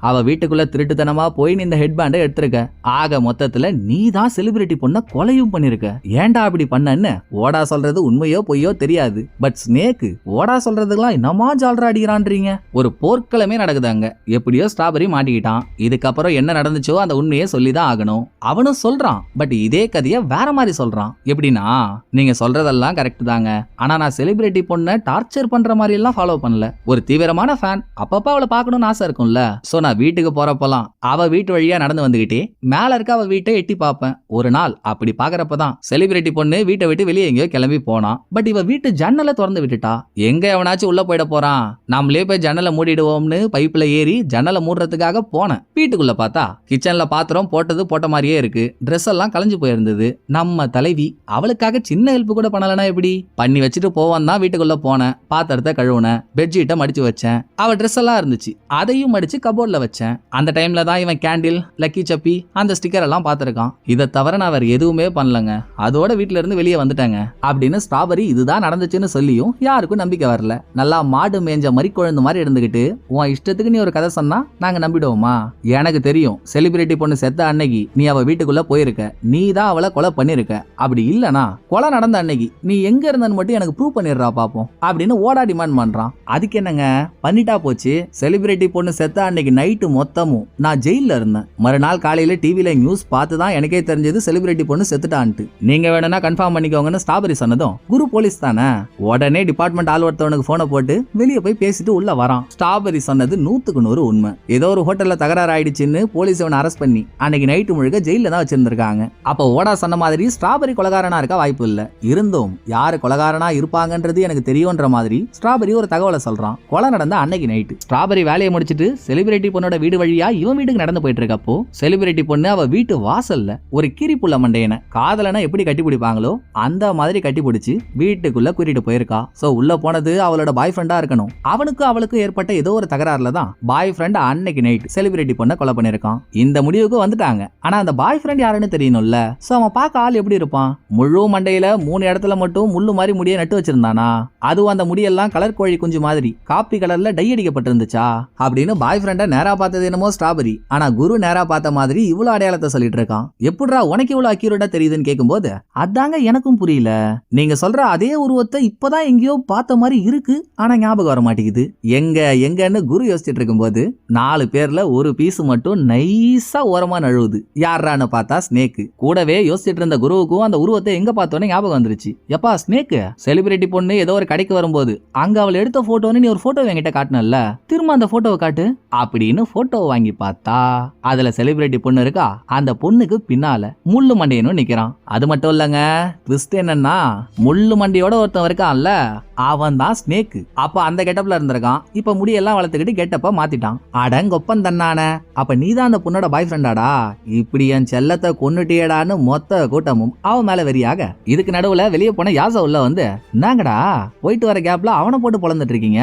அவ வீட்டுக்குள்ள திருட்டுத்தனமா போய் நீ இந்த ஹெட் பேண்டை எடுத்திருக்க. ஆக மொத்தத்துல நீ தான் செலிபிரிட்டி பொண்ண கொலையும் பண்ணிருக்க. ஏன்டா அப்படி பண்ணன்னு ஓடா சொல்றது உண்மையோ பொய்யோ தெரியாது. பட் ஸ்னேக் ஓடா சொல்றதுக்கெல்லாம் என்னமா ஜால்ரா அடிக்கிறான்றீங்க? ஒரு போர்க்களமே நடக்குதாங்க. எப்படியோ ஸ்ட்ராபெரி மாட்டிக்கிட்டான். இதுக்கப்புறம் என்ன நடந்துச்சோ அந்த உண்மையை சொல்லிதான் ஆகணும். அவனும் சொல்றான். பட் இதே கதைய வேற மாதிரி சொல்றான். எப்படின்னா, நீங்க சொல்றதெல்லாம் கரெக்ட் தாங்க, ஆனா நான் செலிபிரிட்டி பொண்ண டார்ச்சர் பண்ற மாதிரி எல்லாம் ஃபாலோ பண்ணல. ஒரு தீவிரமான ஃபேன். அப்பப்ப அவளை பார்க்கணும்னு ஆசை இருக்கும்ல. சோ நான் வீட்டுக்கு போறப்பலாம் அவ வீட்டு வழியா நடந்து வந்துகிட்டே மேல இருக்க அவ வீட்டை எட்டி பார்ப்பேன். ஒரு நாள் அப்படி பாக்குறப்பதான் செலிபிரிட்டி பொண்ணு வீட்டை விட்டு வெளியே எங்கேயோ கிளம்பி போனான். பட் இவ வீட்டு ஜன்னலை திறந்து விட்டுட்டா. எங்க எவனாச்சும் உள்ள போயிட போறான், நம்மளே போய் ஜன்னலை மூடிடுவோம்னு பைப்ல ஏறி ஜன்னலை மூடுறதுக்காக போனேன். வீட்டுக்குள்ள பார்த்தா கிச்சன்ல பாத்திரம் போட்டது போட்ட மாதிரியே இருக்கு. ட்ரெஸ் எல்லாம் கலைஞ்சு போயிருந்தது. நம்ம தலைவி அவளுக்காக சின்ன ஹெல்ப் கூட பண்ணலனா எப்படி? பண்ணி வச்சுட்டு போவான் தான் வீட்டுக்குள்ள போனேன். பாத்திரத்தை கழுவுனேன், பெட்ஷீட்டை மடிச்சு வச்சேன். அவ ட்ரெஸ் எல்லாம் இருந்துச்சு, அதையும் மடிச்சு கபோர்ட்ல வச்சேன். அந்த டைம்ல தான் இவன் கேண்டில், லக்கி சப்பி, அந்த ஸ்டிக்கர் எல்லாம் பார்த்திருக்கான். இதை தவிர நான் வேற எதுவுமே பண்ணலங்க. அதோட வீட்டுல இருந்து வெளியே வந்துட்டாங்க அப்படின்னு ஸ்ட்ராபெரி இதுதான் நடந்துச்சுன்னு சொல்லியும் யாருக்கும் நம்பிக்கை வரல. நல்லா மாடு மேஞ்ச மறி குழந்தை மாதிரி இருந்துகிட்டு உன் இஷ்டத்துக்கு நீ ஒரு கதை சொன்னா நாங்க நம்பிடுவோமா? எனக்கு தெரியும் செலிபிரிட்டி பொண்ணு செத்த அன்னைக்கு நீ அவ வீட்டுக்குள்ள போயிருக்க. நீ தான் அவளை கொலை பண்ணிருக்க. அப்படி இல்லனா கொலை நடந்த அன்னைக்கு நீ எங்க இருந்தன்னு மட்டும் எனக்கு ப்ரூவ் பண்ணிடுறா பாப்போம் அப்படின்னு ஓடா டிமாண்ட் பண்றான். அதுக்கு என்னங்க, பண்ணிட்டா போச்சு. செலிபிரிட்டி பொண்ணு செத்த அன்னைக்கு நைட்டு மொத்தமும் நான் ஜெயில இருந்தேன். மறுநாள் காலையில டிவில நியூஸ் பார்த்து தான் எனக்கே தெரிஞ்சது செலிபிரிட்டி பொண்ணு செத்துட்டான்ட்டு. நீங்க வேணும்னா கன்ஃபார்ம் பண்ணிக்கோங்கன்னு ஸ்ட்ராபெரி சொன்னதும் குரு போலீஸ் தானே, உடனே டிபார்ட்மெண்ட் ஆள் ஒருத்தவனுக்கு போனை போட்டு வெளியே போய் பேசிட்டு உள்ள வரான். ஸ்ட்ராபெரி சொன்னது 100% உண்மை. ஏதோ ஒரு ஹோட்டல்ல தகராறு ஆயிடுச்சுன்னு போலீஸ் இவனை அரெஸ்ட் பண்ணி அன்னைக்கு நைட்டு முழுக்க ஜெயில தான் வச்சிருந்திருக்காங்க. அப்ப ஓடா சொன்ன மாதிரி ஸ்ட்ராபெரி கொலகாரனா இருக்க வாய்ப்பு இல்ல. இருந்தும் யாரு கொலகாரனா இருப்பாங்கன்றது எனக்கு தெரியும்ன்ற மாதிரி ஸ்ட்ராபெரி ஒரு தகவலை சொல்றான். கொலை நடந்த அன்னைக்கு நைட்டு ஸ்ட்ராபெரி வேலையை முடிச்சிட்டு செலிபிரிட்டி பொண்ணோட வீடு வழியா இவன் வீட்டுக்கு நடந்து போயிட்டு இருக்கப்போ செலிபிரிட்டி பொண்ணு அவ வீட்டு வாசல்ல ஒரு கீரிப்புள்ள மண்டையனை காதலனா எப்படி கட்டி பிடிப்பாங்களோ அந்த மாதிரி கட்டி பிடிச்சு வீட்டுக்குள்ள கூட்டிட்டு போயிருக்கா. சோ உள்ள போனது அவளோட பாய் ஃப்ரெண்டா இருக்கணும். அவனுக்கும் அவளுக்கும் ஏற்பட்ட ஏதோ ஒரு தகராறுல தான் பாய் ஃப்ரெண்ட் அன்னைக்கு நைட் செலிபிரிட்டி பொண்ணை கொலை பண்ணிருக்கான். இந்த முடிவுக்கு வந்துட்டாங்க. ஆனா அந்த பாய் ஃப்ரெண்ட் யாருன்னு தெரியணும்ல. சோ அவன் பார்க்க ஆள் எப்படி இருப்பான்? முழு மண்டையில 3 இடத்துல மட்டும் முள்ளு மாதிரி முடிய நட்டு வச்சிருந்தானா? அதுவும் அந்த முடியெல்லாம் கலர் கோழி குஞ்சு மாதிரி காப்பி கலர்ல டை அடிக்கப்பட்டிருந்துச்சா அப்படின்னு பாய் ஃப்ரெண்ட நேரா பார்த்தது என்னமோ ஸ்ட்ராபெரி. ஆனா குரு நேரா பார்த்த மாதிரி இவ்வளவு அடையாளத்தை சொல்லிட்டு இருக்கான். எப்படிடா உனக்கு இவ்வளவு அக்யூரேட்டா தெரியுதுன்னு கேட்கும்போது அதாங்க எனக்கும் புரியல. நீங்க சொல்ற அதே உருவத்தை இப்பதான் எங்கேயோ பார்த்த மாதிரி இருக்கு, ஆனா ஞாபகம் வர மாட்டேங்குது. எங்கன்னு குரு யோசிச்சுட்டு இருக்கும்போது 4 பேர்ல ஒரு பீஸ் மட்டும் நைஸா ஓரமா நழுவுது. யாரான்னு பார்த்தா ஸ்னேக். கூடவே யோசிச்சுட்டு இருந்த குருவுக்கும் அந்த உருவத்தை எங்க பார்த்தோன்னே ஞாபகம் வந்துருச்சு. எப்பா ஸ்னேக், செலிபிரிட்டி பொண்ணு ஏதோ ஒரு கடைக்கு வரும்போது அங்க அவள் எடுத்த போட்டோன்னு நீ ஒரு போட்டோ என்கிட்ட காட்டினல்ல, திரும்ப அந்த போட்டோவை காட்டு அப்படின்னு போட்டோ வாங்கி பார்த்தா அதுல செலிபிரிட்டி பொண்ணு இருக்கா. அந்த பொண்ணுக்கு பின்னால முள்ளு மண்டையனும் நிக்கிறான். அது மட்டும் இல்லங்க, ட்விஸ்ட் என்னன்னா முள்ளு மண்டையோட ஒருத்தன் இருக்கான்ல, அவன் தான் ஸ்னேக். அப்ப அந்த கெட்டப்ல இருந்திருக்கான். இப்ப முடியெல்லாம் வளர்த்துக்கிட்டு கெட்டப்ப மாத்திட்டான். அடங்கொப்பன் தன்னான, அப்ப நீதான் அந்த பொண்ணோட பாய் ஃப்ரெண்டாடா? இப்படி என் செல்லத்தை கொன்னுட்டியடான்னு மொத்த கூட்டமும் அவன் மேல வெறியாக. இதுக்கு நடுவுல வெளியே போன யாச உள்ள வந்து, என்னங்கடா போயிட்டு வர கேப்ல அவனை போட்டு பொழந்துட்டு இருக்கீங்க?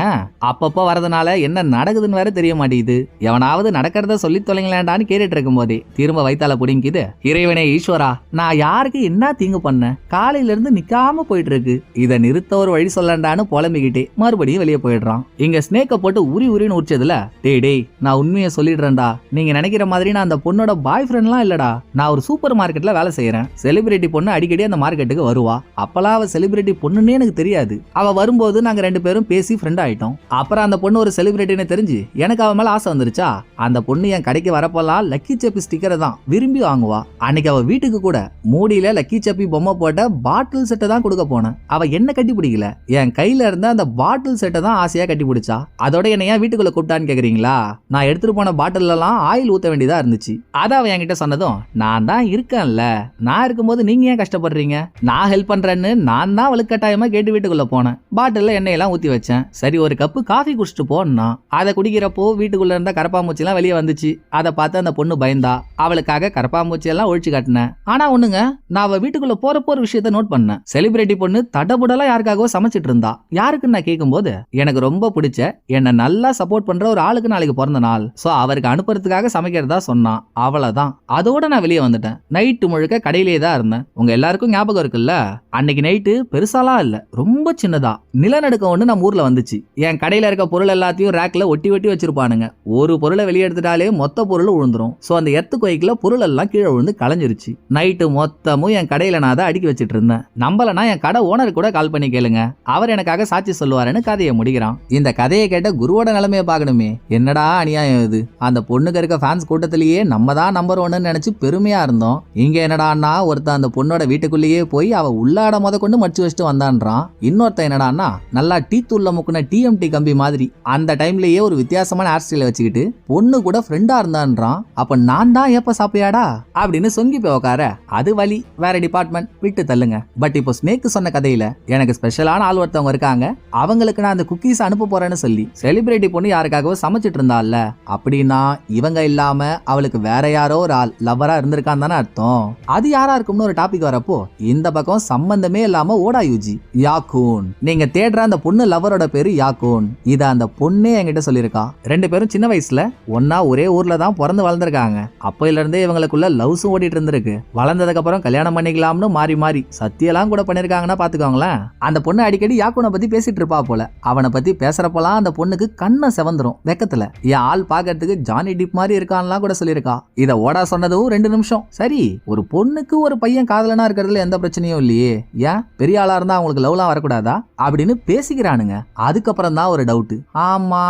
அப்பப்ப வரதுனால என்ன என்ன நடக்குதுன்னு வேற தெரிய மாட்டேங்குது. எவனாவது நடக்கிறத சொல்லி தொலைங்களேண்டான்னு கேட்டுட்டு இருக்கும் போதே திரும்ப வைத்தால புடிங்கிது. இறைவனே ஈஸ்வரா, நான் யாருக்கு என்ன தீங்கு பண்ண? காலையில இருந்து நிக்காம போயிட்டு இருக்கு, இதை நிறுத்த ஒரு வழி சொல்லண்டான்னு புலம்பிக்கிட்டே மறுபடியும் வெளியே போயிடுறான். இங்க ஸ்னேக்க போட்டு உரின்னு உரிச்சதுல, டேய் நான் உண்மையை சொல்லிடுறேன்டா, நீங்க நினைக்கிற மாதிரி நான் அந்த பொண்ணோட பாய் ஃப்ரெண்ட்லாம் இல்லடா. நான் ஒரு சூப்பர் மார்க்கெட்ல வேலை செய்யறேன். செலிபிரிட்டி பொண்ணு அடிக்கடி அந்த மார்க்கெட்டுக்கு வருவா. அப்பெல்லாம் அவ செலிபிரிட்டி பொண்ணுன்னே எனக்கு தெரியாது. அவ வரும்போது நாங்க 2 பேரும் பேசி ஃப்ரெண்ட் ஆயிட்டோம். அப்புறம் அந்த பொண்ணு ஒரு செலிபிரிட்டின்னு தெரிஞ்சு எனக்கு அவ மேல ஆசை வந்துருச்சா. அந்த பொண்ணு என் கடைக்கு வரப்போலாம் லக்கி சப்பி ஸ்டிக்கரை தான் விரும்பி வாங்குவா. அன்னைக்கு அவ வீட்டுக்கு கூட மூடியில லக்கி சப்பி பொம்மை போட்ட பாட்டில் செட்டை தான் கொடுக்க போனேன். அவ என்ன கட்டி பிடிக்கல, என் கையில இருந்த அந்த பாட்டில் செட்டை தான் ஆசையா கட்டி பிடிச்சா. அதோட என்ன ஏன் வீட்டுக்குள்ள கூப்பிட்டான்னு கேக்குறீங்களா? நான் எடுத்துட்டு போன பாட்டில் எல்லாம் ஆயில் ஊத்த வேண்டியதா இருந்துச்சு. அத அவ என்கிட்ட சொன்னதும், நான் தான் இருக்கேன்ல, நான் இருக்கும்போது நீங்க ஏன் கஷ்டப்படுறீங்க, நான் ஹெல்ப் பண்றேன்னு நான் தான் வலுக்கட்டாயமா கேட்டு வீட்டுக்குள்ள போனேன். பாட்டில்ல எண்ணெயெல்லாம் ஊத்தி வச்சேன். சரி ஒரு கப்பு காஃபி குடிச்சிட்டு போனா, அதை குடிக்கிறப்போ வீட்டுக்குள்ள இருந்த கரப்பாம்பூச்சி எல்லாம் வெளியே வந்துச்சு. அதை பார்த்து அந்த பொண்ணு பயந்தா. அவளுக்காக கரப்பாம்பூச்சி எல்லாம் ஒழிச்சு காட்டினேன். ஆனா ஒண்ணுங்க, நான் அவ வீட்டுக்குள்ள போறப்போ ஒரு விஷயத்த நோட் பண்ணேன். செலிபிரிட்டி பொண்ணு தடபுடலா யாருக்காகவோ சமைச்சிட்டு இருந்தா. யாருக்குன்னு நான் கேட்கும்போது, எனக்கு ரொம்ப பிடிச்ச என்ன நல்லா சப்போர்ட் பண்ற ஒரு ஆளுக்கு நாளைக்கு பிறந்த நாள், சோ அவருக்கு அனுப்புறதுக்காக சமைக்கிறதா சொன்னான். அவ்வளவுதான். அதோட நான் வெளியே வந்துட்டேன். நைட்டு முழுக்க கடையிலேயே தான் இருந்தேன். உங்க எல்லாருக்கும் ஞாபகம் இருக்குல்ல, அன்னைக்கு நைட்டு பெருசாலாம் இல்ல, ரொம்ப சின்னதா நிலநடுக்கம் ஒண்ணு நம்ம ஊர்ல வந்துச்சு. என் கடையில இருக்க பொருள் எல்லாத்தையும் ரேக்ல ஒட்டி ஒட்டி வச்சிருப்பானுங்க. ஒரு பொருளை வெளியே எடுத்துட்டாலே மொத்த பொருள் விழுந்துரும். சோ அந்த எர்த்து கோயிக்குல பொருள் எல்லாம் கீழே விழுந்து கலைஞ்சிருச்சு. நைட்டு மொத்தமும் என் கடையில நான் அதை அடுக்கி வச்சிட்டு இருந்தேன். நம்பலனா என் கடை ஓனர் கூட கால் பண்ணி கேளுங்க, அவர் எனக்காக சாட்சி சொல்லுவாருன்னு கதையை முடிக்கிறான். இந்த கதையை கேட்ட குருவோட நிலைமையை பார்க்கணுமே, என்னடா அநியாயம் இது. அந்த பொண்ணுக்கு இருக்க ஃபேன்ஸ் கூட்டத்திலேயே நம்ம தான் நம்பர் 1 நினைச்சு பெருமையா இருந்தோம். இங்க என்னடான்னா ஒருத்தன் அந்த பொண்ணோட வீட்டுக்குள்ளேயே போய் அவ உள்ளாட முத கொண்டு மடிச்சு வச்சுட்டு வந்தான்றான். இன்னொருத்த என்னடான்னா நல்லா டீ தூள்ல முக்குன டிஎம்டி கம்பி மாதிரி அந்த டைம்லயே ஒரு வித்தியாசமான ஹேர் ஸ்டைல வச்சுக்கிட்டு பொண்ணு கூட ஃப்ரெண்டா இருந்தான்றான். அப்ப நான் தான் ஏப்ப சாப்பியாடா அப்படின்னு சொங்கி போய் உட்கார, அது வழி வேற டிபார்ட்மெண்ட், விட்டு தள்ளுங்க. பட் இப்போ ஸ்னேக் சொன்ன கதையில எனக்கு ஸ்பெஷலான ஆள் ஒருத்தவங்க இருக்காங்க. அவங்களுக்கு நான் அந்த குக்கீஸ் அனுப்ப போறேன்னு சொல்லி செலிபிரிட்டி பொண்ணு யாருக்காகவோ சமைச்சிட்டு இருந்தால, அப்படின்னா இவங்க இல்லாம அவளுக்கு வேற யாரோ ஒரு ஆள் லவ்வரா இருந்திருக்கான் தானே அர்த்தம். அது யாரா இருக்கும்னு ஒரு டாபிக் வரப்போ இந்த பக்கம் சம்பந்தமே இல்லாம ஓடா யூஜி யாக்கூன். நீங்க தேடுற அந்த பொண்ணு லவ்வரோட பேரு யாக்கூன். இத அந்த பொண்ணே என்கிட்ட சொல்லியிருக்கா. 2 பேரும் சின்ன வயசுல ஒன்னா ஒரே ஊர்ல தான் பிறந்து வளர்ந்துருக்காங்க. அப்பையில இருந்தே இவங்களுக்குள்ள லவ்ஸும் ஓடிட்டு இருந்திருக்கு. வளர்ந்ததுக்கு அப்புறம் கல்யாணம் பண்ணிக்கலாம்னு மாறி மாறி சத்தியெல்லாம் கூட பண்ணிருக்காங்கன்னா பாத்துக்கோங்களேன். அந்த பொண்ணு அடிக்கடி யாக்கூனை பத்தி பேசிட்டு இருப்பா போல. அவனை பத்தி பேசுறப்பெல்லாம் அந்த பொண்ணுக்கு கண்ணை செவந்துரும் வெக்கத்துல. என் ஆள் பாக்கிறதுக்கு ஜானி டிப் மாதிரி இருக்கான்லாம் கூட சொல்லியிருக்கா. இத ஓடா சொன்னதும் 2 நிமிஷம். சரி, ஒரு பொண்ணுக்கு ஒரு பையன் காதலனா இருக்கிறதுல எந்த பிரச்சனையும் இல்லையே, ஏன் பெரிய ஆளா இருந்தா அவங்களுக்கு லவ்லாம் வரக்கூடாதா அப்படின்னு பேசிக்கிறானுங்க. அதுக்கப்புறம் தான் ஒரு டவுட், ஆமா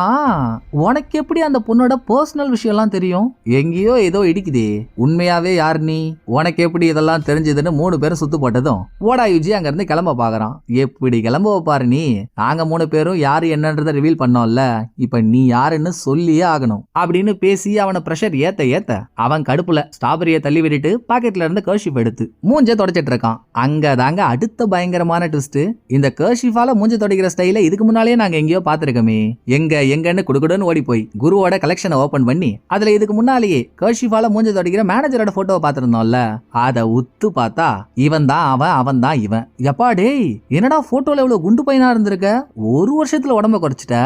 உனக்கு எப்படி அந்த பொண்ணோட பர்சனல் விஷயம் எல்லாம் தெரியும்? எங்கேயோ ஏதோ இடிக்குதே, உண்மையாவே யார் நீ, உனக்கு எப்படி இதெல்லாம் தெரிஞ்சதுன்னு 3 பேரும் சுத்து போட்டதும் ஓடா யூஜி அங்க இருந்து கிளம்ப பாக்குறான். எப்படி கிளம்ப பாரு நீ, நாங்க 3 பேரும் யாரு என்னன்றதை ரிவீல் பண்ணோம்ல, இப்ப நீ யாருன்னு சொல்லியே ஆகணும் அப்படின்னு பேசி அவனை பிரஷர் ஏத்த ஏத்த அவன் கடுப்புல ஸ்ட்ராபெரியை தள்ளி விட்டுட்டு பாக்கெட்ல இருந்து கர்ஷிப் எடுத்து மூஞ்ச தொடச்சிட்டு இருக்கான். அங்க தாங்க அடுத்த பயங்கரமான ட்விஸ்ட். இந்த கர்ஷிஃபால மூஞ்ச தொடக்கிற ஸ்டைல இதுக்கு முன்னாலே நாங்க எங்கேயோ பாத்துருக்கோமே. எங்கன்னு குடுகுடுன்னு ஓடி போய் குருவோட கலெக்ஷனை ஓபன் பண்ணி அதுல இதுக்கு முன்னாலேயே கர்ஷிஃபால மூஞ்ச தொடக்கிற மேனேஜரோட போட்டோவை பாத்திருந்தோம்ல, அத உத்து பார்த்தா இவன் தான் அவன் தான் இவன். எப்பா டேய், என்னடா போட்டோல இவ்வளவு குண்டு பையனா இருந்திருக்க, 1 வருஷத்துல உடம்ப குறைச்சிட்ட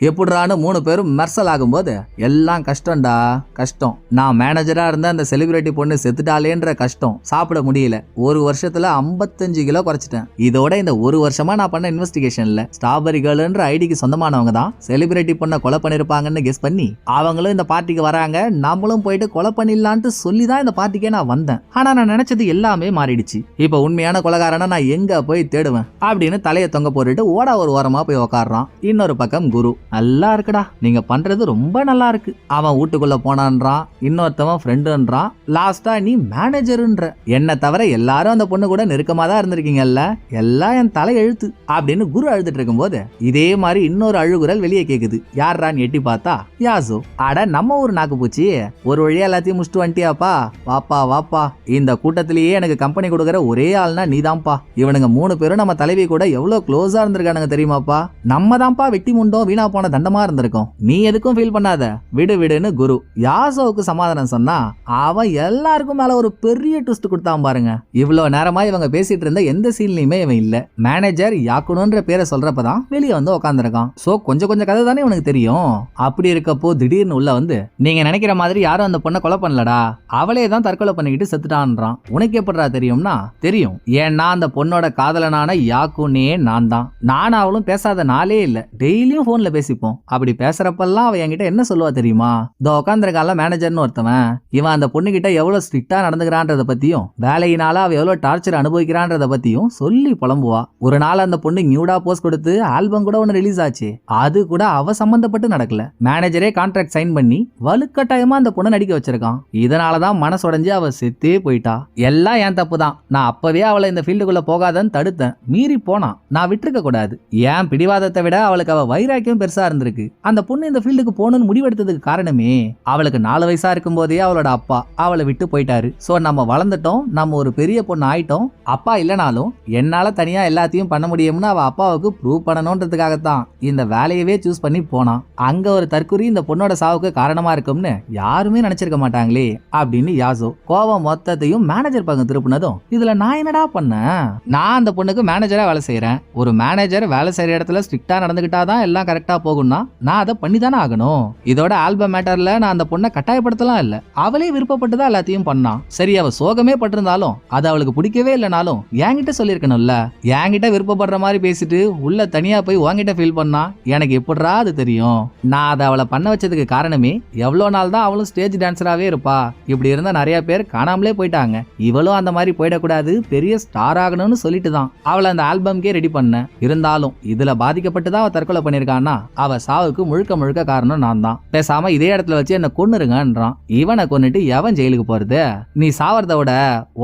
எப்படிறான்னு 3 பேரும் மெர்சல் ஆகும்போது, எல்லாம் கஷ்டம்டா கஷ்டம். நான் மேனேஜரா இருந்த அந்த செலிபிரிட்டி பொண்ணு செத்துட்டாலேன்ற கஷ்டம் சாப்பிட முடியல. 1 வருஷத்துல 55 கிலோ குறைச்சிட்டேன். இதோட இந்த 1 வருஷமா நான் பண்ண இன்வெஸ்டிகேஷன்ல ஸ்ட்ராபெரி கேர்ள்ன்ற ஐடிக்கு சொந்தமானவங்க தான் செலிபிரிட்டி பொண்ணை கொலை பண்ணிருப்பாங்கன்னு கெஸ் பண்ணி அவங்களும் இந்த பார்ட்டிக்கு வராங்க, நம்மளும் போயிட்டு கொலை பண்ணிடலான்ட்டு சொல்லி தான் இந்த பார்ட்டிக்கே நான் வந்தேன். ஆனா நான் நினைச்சது எல்லாமே மாறிடுச்சு. இப்ப உண்மையான கொலைகாரனா நான் எங்க போய் தேடுவேன் அப்படின்னு தலையை தொங்க போட்டுட்டு ஓடா ஒரு ஓரமா போய் உக்காடுறான். இன்னொரு பக்கம் குரு, நல்லா இருக்குடா நீங்க பண்றது ரொம்ப நல்லா இருக்கு. அவன் வீட்டுக்குள்ள போனான்றான், இன்னொருத்தவன் ஃப்ரெண்டுன்றான், லாஸ்டா நீ மேனேஜர்ன்ற. என்ன தவிர எல்லாரும் அந்த பொண்ணு கூட நெருக்கமா தான் இருந்திருக்கீங்கல்ல, எல்லாம் என் தலை எழுத்து அப்படின்னு குரு அழுதுட்டு இருக்கும்போது இதே மாதிரி இன்னொரு அழுகுரல் வெளியே கேக்குது. யார்ரான்னு எட்டி பார்த்தா யாசு. அட நம்ம ஊர் நாக்கு பூச்சி, ஒரு வழியா எல்லாத்தையும் முடிச்சுட்டு வந்துட்டியாப்பா, வாப்பா வாப்பா, இந்த கூட்டத்திலேயே எனக்கு கம்பெனி கொடுக்குற ஒரே ஆள்னா நீதான்ப்பா. இவனுங்க 3 பேரும் நம்ம தலைவி கூட எவ்வளவு க்ளோஸா இருந்திருக்கானுங்க தெரியுமாப்பா. நம்ம தான்ப்பா வெட்டி முண்டோம் வீணா போன தண்டமா இருந்திருக்கும். நீ எதுக்கும் ஃபீல் பண்ணாத, விடு விடுன்னு குரு யாசோவுக்கு சமாதானம் சொன்னா அவன் எல்லாருக்கும் மேல ஒரு பெரிய ட்விஸ்ட் கொடுத்தான் பாருங்க. இவ்வளவு நேரமா இவங்க பேசிட்டு இருந்த எந்த சீன்லயுமே இவன் இல்ல. மேனேஜர் யாக்குனுன்ற பேரை சொல்றப்பதான் வெளியே வந்து உட்காந்துருக்கான். சோ கொஞ்சம் கதை தானே இவனுங்க எனக்கு தெரியும். அப்படி இருக்கப்போ திடீர்னு உள்ள வந்து, நீங்க நினைக்கிற மாதிரி யாரும் அந்த பொண்ணை கொலை பண்ணலடா, அவளே தான் தற்கொலை பண்ணிக்கிட்டு செத்துட்டான்றான். உனக்கு எப்படிடா தெரியும்னா, தெரியும், ஏன்னா அந்த பொண்ணோட காதலனான யாக்குனே நான் தான். நானும் அவளும் பேசாத நாளே இல்ல, டெய்லியும் போன்ல பேசிப்போம். அப்படி பேசுறப்பெல்லாம் அவ என்கிட்ட என்ன சொல்லுவா தெரியுமா, இதோ உட்காந்துருக்கால மேனேஜர்னு ஒருத்தவன், இவன் அந்த பொண்ணு கிட்ட எவ்வளவு ஸ்ட்ரிக்டா நடந்துக்கிறான்றத பத்தியும் வேலையினால அவ எவ்வளவு டார்ச்சர் அனுபவிக்கிறான்றத பத்தியும் சொல்லி புலம்புவா. ஒரு நாள் அந்த பொண்ணு நியூடா போஸ்ட் கொடுத்து ஆல்பம் கூட ஒன்னு ரிலீஸ் ஆச்சு. அது கூட அவ சம்பந்தப்பட்டு நடக்கல. மேனேஜரே கான்ட்ராக்ட் சைன் பண்ணி வலுக்கட்டாயமா அந்த பொண்ணை நடிக்க வச்சிருக்கான். இதனாலதான் மனசுடைஞ்சு அவ செத்தே போயிட்டா. எல்லாம் என் தப்பு தான். நான் அப்பவே அவளை இந்த ஃபீல்டுக்குள்ள போகாதன்னு தடுத்தேன். மீறி போனா நான் விட்டுருக்க கூடாது. ஏன் பிடிவாதத்தை விட அவளுக்கு அவ வைராக்கியம் பெருசா இருந்திருக்கு. அந்த பொண்ணு இந்த ஃபீல்டுக்கு போகணும்னு முடிவெடுத்ததுக்கு காரணமே, அவளுக்கு 4 வயசா இருக்கும் போதே அவளோட அப்பா அவளை விட்டு போயிட்டாரு. சோ நம்ம வளர்ந்துட்டோம், நம்ம ஒரு பெரிய பொண்ணு ஆயிட்டோம். அப்பா இல்லனாலும் என்னால தனியா எல்லாத்தையும் பண்ண முடியும்னு அவ அப்பாவுக்கு ப்ரூவ் பண்ணணும்ன்றதுக்காகத்தான் இந்த வேலையவே சூஸ் பண்ணி போனான். அங்க ஒரு தற்குறி இந்த பொண்ணோட சாவுக்கு காரணமா இருக்கும்னு யாருமே நினைச்சிருக்க மாட்டாங்களே அப்படின்னு யாசோ கோவம் மொத்தத்தையும் மேனேஜர் பக்கம் திருப்பினதும், இதுல நான் என்னடா பண்ணேன், நான் அந்த பொண்ணுக்கு மேனேஜரா வேலை செய்யறேன். ஒரு மேனேஜர் வேலை செய்யற இடத்துல ஸ்ட்ரிக்டா நடந்துகிட்டாதான் எல்லாம் கரெக்டா போகும்னா நான் அதை பண்ணி தானே ஆகணும். இதோட ஆல்பம் மேட்டர்ல நான் அந்த பொண்ணை கட்டாயப்படுத்தலாம் இல்ல, அவளே விருப்பப்பட்டுதான் எல்லாத்தையும் பண்ணான். சரி, அவ சோகமே பட்டிருந்தாலும் அது அவளுக்கு பிடிக்கவே இல்லைனாலும் என்கிட்ட சொல்லிருக்கணும்ல. என்கிட்ட விருப்பப்படுற மாதிரி பேசிட்டு உள்ள தனியா போய் உன்கிட்ட ஃபீல் பண்ணா எனக்கு எப்படிரா அது தெரியும். நான் அதை அவளை பண்ண வச்சதுக்கு காரணமே, எவ்வளவு நாள் தான் அவளும் ஸ்டேஜ் டான்சராவே இருப்பா. இப்படி இருந்தா நிறைய பேர் காணாமலே போயிட்டாங்க. இவளும் அந்த மாதிரி போயிடக்கூடாது, பெரிய ஸ்டார் ஆகணும்னு சொல்லிட்டு தான் அவளை அந்த ஆல்பம்கே ரெடி பண்ண. இருந்தாலும் இதுல பாதிக்கப்பட்டுதான் அவ தற்கொலை பண்ணிருக்கான்னா அவ சாவுக்கு முழுக்க முழுக்க காரணம் நான் தான். பேசாம இதே இடத்துல வச்சு என்ன கொன்னுருங்கன்றான். இவனை கொன்னுட்டு எவன் ஜெயிலுக்கு போறது? நீ சாவறத விட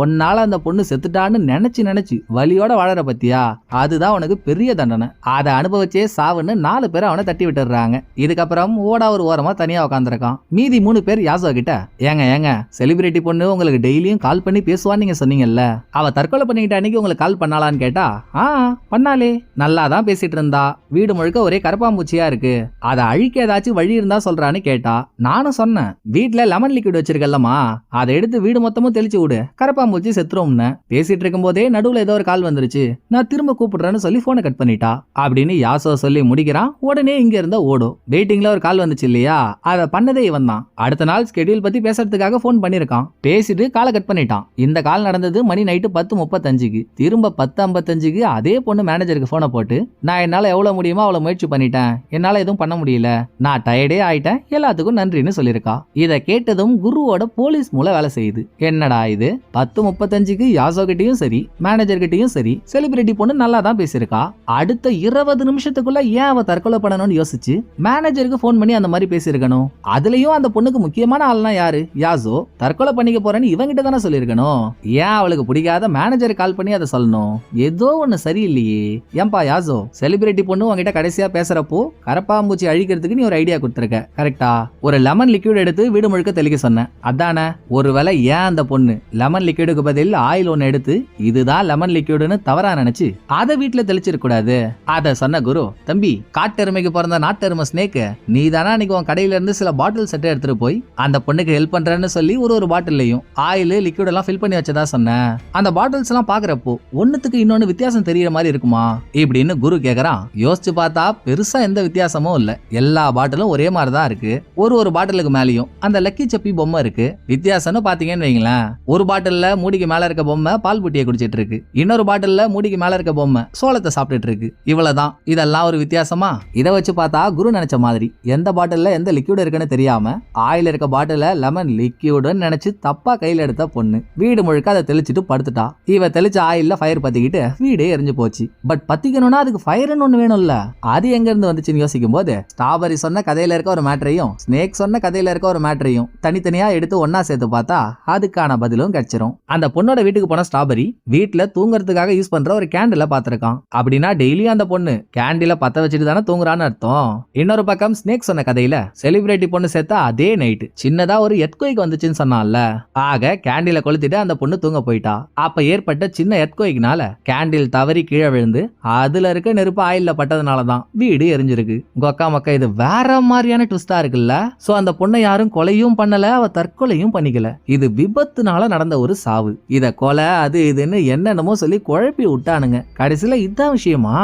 ஒன்னால அந்த பொண்ணு செத்துட்டான்னு நினைச்சு வலியோட வாழற பத்தியா, அதுதான் உனக்கு பெரிய தண்டனை. அதை அனுபவிச்சே சாவுன்னு 4 பேர் அவனை தட்டி விட்டுறாங்க. இதுக்கப்புறம் ஓடா ஒரு ஓரமா தனியா உட்காந்துருக்கான். மீதி 3 பேர் யாசோ கிட்ட, ஏங்க செலிபிரிட்டி பொண்ணு உங்களுக்கு டெய்லியும் கால் பண்ணி பேசுவான்னு நீங்க சொன்னீங்கல்ல, அவ தற்கொலை பண்ணிக்கிட்ட அன்னைக்கு உங்களுக்கு கால் பண்ணலான்னு கேட்டா, பண்ணாலே, நல்லா தான் பேசிட்டு இருந்தா, வீடு முழுக்க ஒரே கரப்பாம்பூச்சியா இருக்கு, அதை அழிக்க ஏதாச்சும் வழி இருந்தா சொல்றான்னு கேட்டா. நானும் சொன்னேன், வீட்டுல லெமன் லிக்விட் வச்சிருக்கல்லமா, அதை எடுத்து வீடு மொத்தமும் தெளிச்சு விடு, கரப்பாம்பூச்சி செத்துரும்னு. பேசிட்டு இருக்கும் போதே நடுவுல ஏதோ ஒரு கால் வந்துருச்சு, நான் திரும்ப கூப்பிடுறேன்னு சொல்லி போனை கட் பண்ணிட்டா அப்படின்னு யாசோ சொல்லி முடிக்கிறான். உடனே இங்க இருந்த ஓடும் வெயிட்டிங்ல ஒரு கால் வந்துச்சு இல்லையா, அதை பண்ணதே இவன் தான். அடுத்த நாள் ஸ்கெடியூல் பத்தி பேசுறதுக்காக போன் பண்ணிருக்கான். பேசிட்டு காலை கட் பண்ணிட்டான். இந்த கால் நடந்தது மணி நைட்டு 10:35க்கு. திரும்ப 10:55க்கு அதே பொண்ணு மேனேஜருக்கு போனை போட்டு, நான் என்னால எவ்வளவு முடியுமோ அவ்வளவு முயற்சி பண்ணிட்டேன், என்னால எதுவும் பண்ண முடியல, நான் டயர்டே ஆயிட்டேன், எல்லாத்துக்கும் நன்றின்னு சொல்லிருக்கா. இதை கேட்டதும் குருவோட போலீஸ் மூலம் வேலை செய்யுது. என்னடா இது, 10:35க்கு யாசோ கிட்டையும் சரி மேனேஜர் கிட்டையும் சரி செலிபிரிட்டி பொண்ணு நல்லா தான் பேசியிருக்கா. அடுத்த 20 நிமிஷத்துக்குள்ள ஏன் அவ தற்கொலை பண்ணணும்னு யோசிச்சு மேனேஜருக்கு போன் பண்ணி அந்த மாதிரி பேசியிருக்கணும். அதுலயும் அந்த பொண்ணுக்கு முக்கியமான ஆள்னா யாரு, யாசோ. தற்கொலை பண்ணிக்க போறேன்னு இவங்கிட்ட தானே சொல்லியிருக்கணும். ஏன் அவளுக்கு பிடிக்காத மேனேஜர் கால் பண்ணி அதை சொல்லணும்? ஏதோ ஒண்ணு சரியில்லையே. ஏன்பா யாசோ, செலிபிரிட்டி பொண்ணு உங்ககிட்ட கடைசியா பேசுறப்போ கரப்பாம்பூச்சி அழிக்கிறதுக்கு நீ ஒரு ஐடியா கொடுத்துருக்க, கரெக்டா? ஒரு லெமன் லிக்விட் எடுத்து வீடு முழுக்க தெளிக்க சொன்ன, அதானே? ஒருவேளை ஏன் அந்த பொண்ணு லெமன் லிக்விடுக்கு பதில் ஆயில் ஒன்னு எடுத்து இதுதான் லெமன் லிக்விடுன்னு தவறா நினைச்சு அதை வீட்டுல தெளிச்சிருக்க கூடாது? அத சொன்ன குரு, தம்பி, காட்டெருமைக்கு பிறந்த நாட்டெருமை ஸ்னேக், நீ தானே அன்னைக்கு உன் கடையில இருந்து சில பாட்டில் செட்டை எடுத்துட்டு போய் அந்த பொண்ணுக்கு ஹெல்ப் பண்றேன்னு சொல்லி ஒரு பாட்டிலையும் ஆயில் லிக்விட் எல்லாம் ஃபில் பண்ணி வச்சதா சொன்ன. அந்த பாட்டில்ஸ் எல்லாம் பாக்குறப்போ ஒன்னுத்துக்கு இன்னொன்னு வித்தியாசம் தெரியற மாதிரி இருக்குமா இப்படின்னு குரு கேக்குறான். யோசிச்சு பார்த்தா பெருசா எந்த வித்தியாசமும் இல்ல. எல்லா பாட்டிலும் ஒரே மாதிரி தான் இருக்கு. ஒரு பாட்டிலுக்கு மேலயும் அந்த லக்கி சப்பி பொம்மை இருக்கு. வித்தியாசம்னு பாத்தீங்கன்னு வைங்களேன், ஒரு பாட்டில்ல மூடிக்கு மேல இருக்க பொம்மை பால் புட்டியை குடிச்சிட்டு இருக்கு, இன்னொரு பாட்டில்ல மூடிக்கு மேல இருக்க பொம்மை சோளத்தை சாப்பிட்டுட்டு இருக்கு. இவ்வளவுதான். இதெல்லாம் ஒரு வித்தியாசமா? இதை வச்சு பார்த்தா குரு நினைச்ச மாதிரி எந்த பாட்டில்ல எந்த லிக்விட் இருக்குன்னு தெரியாம ஆயில் இருக்க பாட்டில லெமன் லிக்விட்னு நினைச்சு தப்பா கையில எடுத்த பொண்ணு வீடு முழுக்க அதை தெளிச்சுட்டு படுத்துட்டா. இவ தெளிச்ச ஆயில்ல ஃபயர் பத்திக்கிட்டு வீடே எரிஞ்சு போச்சு. பட் பத்திக்கணும்னா அதுக்கு ஃபயர்னு ஒண்ணு வேணும்ல, அது எங்க இருந்து வந்துச்சுன்னு யோசிக்கும் போது ஸ்ட்ராபெரி சொன்ன கதையில இருக்க ஒரு மேட்டரையும் ஸ்னேக் சொன்ன கதையில இருக்க ஒரு மேட்டரையும் தனித்தனியா எடுத்து ஒன்னா சேர்த்து பார்த்தா அதுக்கான பதிலும் கிடைச்சிரும். அந்த பொண்ணோட வீட்டுக்கு போன ஸ்ட்ராபெரி வீட்டுல தூங்குறதுக்காக யூஸ் பண்ற ஒரு கேண்டில பாத்திருக்கான். அப்படின்னா டெய்லியும் அந்த பொண்ணு கேண்டில பத்த வச்சுட்டு தானே தூங்குறான்னு அர்த்தம். இன்னொரு பக்கம் ஸ்னேக் சொன்ன கதையில செலிபிரிட்டி பொண்ணு சேர்த்தா அதே நைட்டு சின்னதா ஒரு எர்த்குவேக் வந்துச்சுன்னு சொன்னான்ல. ஆக கேண்டில கொளுத்திட்டு அந்த பொண்ணு தூங்க போயிட்டா. அப்ப ஏற்பட்ட சின்ன எர்த்குவேக்னால கேண்டில் தவறி கீழே விழுந்து அதுல இருக்க நெருப்பு ஆயில்ல பட்டதுனாலதான் வீடு எரிஞ்சிருக்கு. கொக்கா மக்கா, இது வேற மாதிரியான ட்விஸ்டா இருக்குல்ல. சோ அந்த பொண்ணை யாரும் கொலையும் பண்ணல, அவ தற்கொலையும் பண்ணிக்கல. இது விபத்துனால நடந்த ஒரு சாவு. இத கொலை அது இதுன்னு என்னென்னமோ சொல்லி குழப்பி விட்டானுங்க. கடைசியில இதான் விஷயமா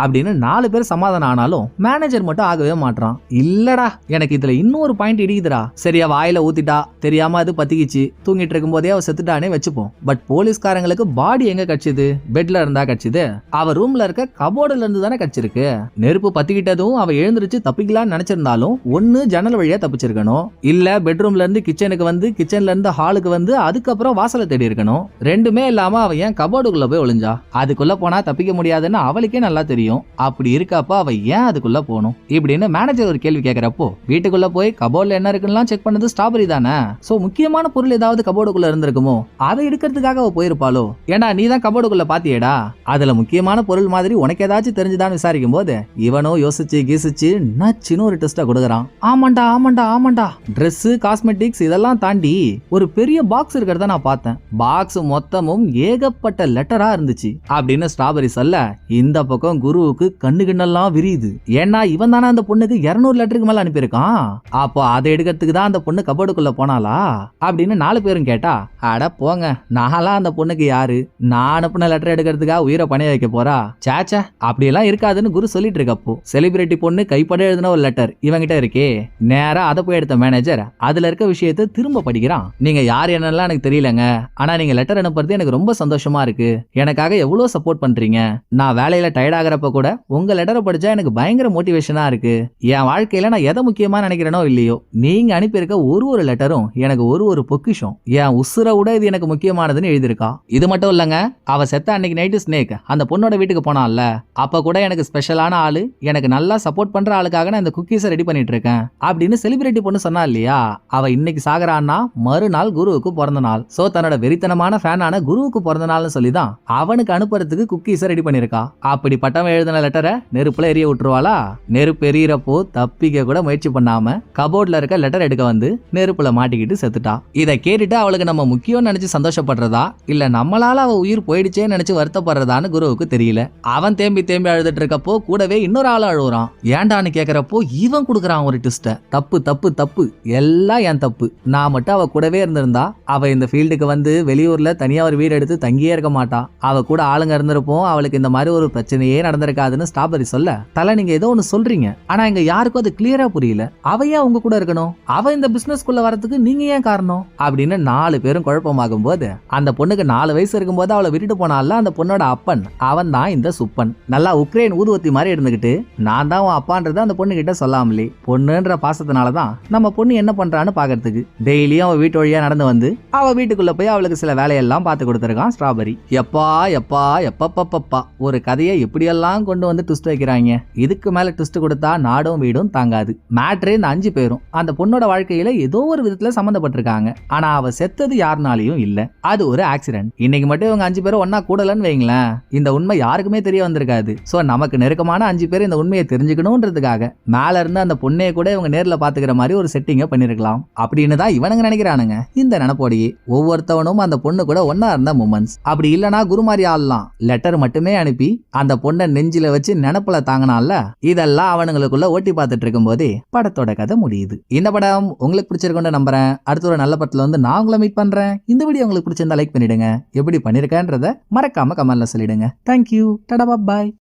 அப்படின்னு 4 பேர் சமாதானம் ஆனாலும் மேனேஜர் மட்டும் மட்டும் ஆகவே மாட்டான். இல்லடா எனக்கு இதுல இன்னொரு பாயிண்ட் இடிக்குதுடா. சரியா வாயில ஊத்திட்டா, தெரியாம அது பத்திக்கிச்சு, தூங்கிட்டு இருக்கும் போதே அவ செத்துட்டானே வச்சுப்போம். பட் போலீஸ்காரங்களுக்கு பாடி எங்க கட்சிது? பெட்ல இருந்தா கட்சிது. அவ ரூம்ல இருக்க கபோர்டுல இருந்து தானே கட்சிருக்கு. நெருப்பு பத்திக்கிட்டதும் அவ எழுந்திருச்சு தப்பிக்கலாம்னு நினைச்சிருந்தாலும் ஒன்னு ஜன்னல் வழியா தப்பிச்சிருக்கணும், இல்ல பெட்ரூம்ல இருந்து கிச்சனுக்கு வந்து கிச்சன்ல இருந்து ஹாலுக்கு வந்து அதுக்கப்புறம் வாசலை தேடி இருக்கணும். ரெண்டுமே இல்லாம அவ ஏன் கபோர்டுக்குள்ள போய் ஒளிஞ்சா? அதுக்குள்ள போனா தப்பிக்க முடியாதுன்னு அவளுக்கே நல்லா தெரியும். அப்படி இருக்கப்ப அவ ஏன் அதுக்குள்ள போகணும் இப்படின்னு மேனேஜர் ஒரு கேள்வி கேட்கிறப்போ, வீட்டுக்குள்ள போய் கபோர்ட்ல என்ன இருக்குன்னு செக் பண்ணது ஸ்ட்ராபெரி தானே. சோ முக்கியமான பொருள் ஏதாவது கபோர்டுக்குள்ள இருந்திருக்குமோ, அதை எடுக்கிறதுக்காக அவ போயிருப்பாளோ? ஏண்டா நீ தான் கபோர்டுக்குள்ள பாத்தியேடா, அதுல முக்கியமான பொருள் மாதிரி உனக்கு ஏதாச்சும் தெரிஞ்சுதான்னு விசாரிக்கும் போது இவனோ யோசிச்சு கீசிச்சு நச்சுன்னு ஒரு டெஸ்ட கொடுக்கறான். ஆமாண்டா ஆமாண்டா ஆமாண்டா, Dress காஸ்மெட்டிக்ஸ் இதெல்லாம் தாண்டி ஒரு பெரிய பாக்ஸ் இருக்கிறத நான் பார்த்தேன். பாக்ஸ் மொத்தமும் ஏகப்பட்ட லெட்டரா இருந்துச்சு அப்படின்னு ஸ்ட்ராபெரி சொல்ல, இந்த பக்கம் குருவுக்கு கண்ணு கிண்ணெல்லாம் விரியுது. ஏன்னா இவன் தானே அந்த பொண்ணுக்கு 200 லெட்டருக்கு மேல அனுப்பியிருக்கான். அப்போ அதை எடுக்கிறதுக்கு தான் அந்த பொண்ணு கபோர்டுக்குள்ள போனாளா அப்படின்னு 4 பேரும் கேட்டா, அட போங்க, நான்லாம் அந்த பொண்ணுக்கு யாரு? நான் அனுப்பின லெட்டர் எடுக்கிறதுக்காக உயிரை பணைய வைக்க போறா? சாச்சா அப்படியெல்லாம் இருக்காதுன்னு குரு சொல்லிட்டு இருக்கப்போ, செலிபிரிட்டி பொண்ணு கைப்பட எழுதின ஒரு லெட்டர் இவங்கிட்ட இருக்கே. நேரா அதை போய் எடுத்த மேனேஜர் அதுல இருக்க விஷயத்தை திரும்ப படிக்கிறான். நீங்க யார் என்னெல்லாம் எனக்கு தெரியலங்க, ஆனா நீங்க லெட்டர் அனுப்புறது எனக்கு ரொம்ப சந்தோஷமா இருக்கு. எனக்காக எவ்வளவு சப்போர்ட் பண்றீங்க. நான் வேலையில டயர்ட் ஆகிறப்ப கூட உங்க லெட்டரை படிச்சா எனக்கு பயங்கர மோட்டிவேஷனா இருக்கு. என் வாழ்க்கையில நான் எதை முக்கியமா நினைக்கிறேனோ இல்லையோ, நீங்க அனுப்பியிருக்க ஒரு லெட்டரும் எனக்கு ஒரு பொக்கிஷம். என் உசுரை விட இது எனக்கு முக்கியமானதுன்னு எழுதியிருக்கா. இது மட்டும் இல்லங்க, அவ செத்த அன்னைக்கு நைட்டு ஸ்னேக் அந்த பொண்ணோட வீட்டுக்கு போனான்ல, அப்ப கூட எனக்கு ஸ்பெஷலான ஆளு, எனக்கு நல்லா சப்போர்ட் பண்ற ஆளுக்காக நான் இந்த குக்கீஸை ரெடி பண்ணிட்டு இருக்கேன் அப்படின்னு செலிபிரிட்டி பொண்ணு சொன்னா இல்லையா. அவ இன்னைக்கு சாகரான்னா மறுநாள் குருவுக்கு பிறந்த நாள். சோ தன்னோட வெறித்தனமான ஃபேனான குருவுக்கு பிறந்த நாள்னு சொல்லிதான் அவனுக்கு அனுப்புறதுக்கு குக்கீஸை ரெடி பண்ணிருக்கா. அப்படிப்பட்டவன் எழுதின லெட்டரை நெருப்புல எரிய விட்டுருவாளா? நெருப்பு எரியறப்போ தப்பிக்க கூட முயற்சி பண்ணாம கபோர்ட்ல இருக்க லெட்டர் எடுக்க வந்து நெருப்புல மாட்டிக்கிட்டு செத்துட்டா. இதை கேட்டுட்டு அவளுக்கு நம்ம முக்கியம் நினைச்சு சந்தோஷப்படுறதா இல்ல நம்மளால அவ உயிர் போயிடுச்சே நினைச்சு வருத்தப்படுறதான்னு குருவுக்கு தெரியல. அவன் தேம்பி தேம்பி அழுதுட்டு இருக்கப்போ கூடவே இன்னொரு ஆள் அழுகுறான். ஏண்டான்னு கேக்குறப்போ இவன் கொடுக்கறான் ஒரு ட்விஸ்ட. தப்பு தப்பு தப்பு, எல்லாம் என் தப்பு. நான் மட்டும் அவ கூடவே இருந்திருந்தா அவ இந்த ஃபீல்டுக்கு வந்து வெளியூர்ல தனியா ஒரு வீடு எடுத்து தங்கியே இருக்க மாட்டா. அவ கூட ஆளுங்க இருந்திருப்போம், அவளுக்கு இந்த மாதிரி ஒரு பிரச்சனையே நடந்திருக்காதுன்னு ஸ்ட்ராபெரி சொல்ல, தல நீங்க ஏதோ ஒன்னு சொல்றீங்க, ஆனா இங்க யாருக்கும் அது கிளியரா புரியல. அவ ஏன் உங்க கூட இருக்கணும்? அவ இந்த பிசினஸ்க்குள்ள வரதுக்கு நீங்க ஏன் காரணம் அப்படின்னு 4 பேரும் குழப்பமாகும் போது, அந்த பொண்ணுக்கு 4 வயசு இருக்கும் போது அவளை விட்டுட்டு போனால அந்த பொண்ணோட அப்பன், அவன் தான் இந்த சுப்பன். நல்லா உக்ரைன் ஊதுவத்தி மாதிரி இருந்துகிட்டு நான் தான் உன் அப்பான்றத அந்த பொண்ணு கிட்ட சொல்லாமலே பொண்ணுன்ற பாசத்தினாலதான் நம்ம பொண்ணு என்ன பண்றான்னு பாக்கிறதுக்கு டெய்லியும் அவ வீட்டு வழியா நடந்து வந்து அவ வீட்டுக்குள்ள போய் அவளுக்கு சில வேலையெல்லாம் பார்த்து கொடுத்துருக்கான் ஸ்ட்ராபெரி. எப்பா எப்பா எப்பப்பப்பா, ஒரு கதையை எப்படியெல்லாம் கொண்டு வந்து ட்விஸ்ட் வைக்கிறாங்க. இதுக்கு மேல ட்விஸ்ட் கொடுத்தா நாடும் வீடும் தாங்காது. மேட்ரே இந்த 5 பேரும் அந்த பொண்ணோட வாழ்க்கையில ஏதோ ஒரு விதத்துல சம்பந்தப்பட்டிருக்காங்க. ஆனா அவ செத்தது யாருனாலையும் இல்ல, அது ஒரு ஆக்சிடென்ட். இன்னைக்கு மட்டும் இவங்க 5 பேரும் ஒன்னா கூடலன்னு வைங்களேன், இந்த உண்மை யாருக்குமே தெரிய வந்திருக்காது. சோ நமக்கு நெருக்கமான 5 பேர் இந்த உண்மையை தெரிஞ்சுக்கணும்ன்றதுக்காக மேல இருந்து அந்த பொண்ணைய கூட இவங்க நேர்ல பாத்துக்கிற மாதிரி ஒரு செட்டிங்க பண்ணிருக்கலாம் அப்படின்னு தான் இவனுங்க நினைக்கிறானுங்க. இந்த நினைப்போடையே ஒவ்வொருத்தவனும் அந்த பொண்ணு கூட ஒன்னா இருந்த மூமெண்ட்ஸ். அப்படி இல்லனா குருமாரி ஆளலாம் லெட்டர் மட்டுமே அனுப்பி அந்த பொண்ணை நெஞ்சில வச்சு நினப்புல தாங்கினால, இதெல்லாம் அவனுங்களுக்குள்ள ஓட்டி பார்த்துட்டு இருக்கும் போதே படத்தோட கதை முடியுது. இந்த படம் உங்களுக்கு பிடிச்சிருக்குன்னு நம்புறேன். அடுத்த ஒரு நல்ல படத்துல வந்து நான் உங்களை மீட் பண்றேன். இந்த வீடியோ உங்களுக்கு பிடிச்சிருந்தா லைக் பண்ணிடுங்க. எப்படி பண்ணிருக்கேன்றத மறக்காம கமெண்ட்ல சொல்லிடுங்க. தேங்க்யூ, டடா பாய்.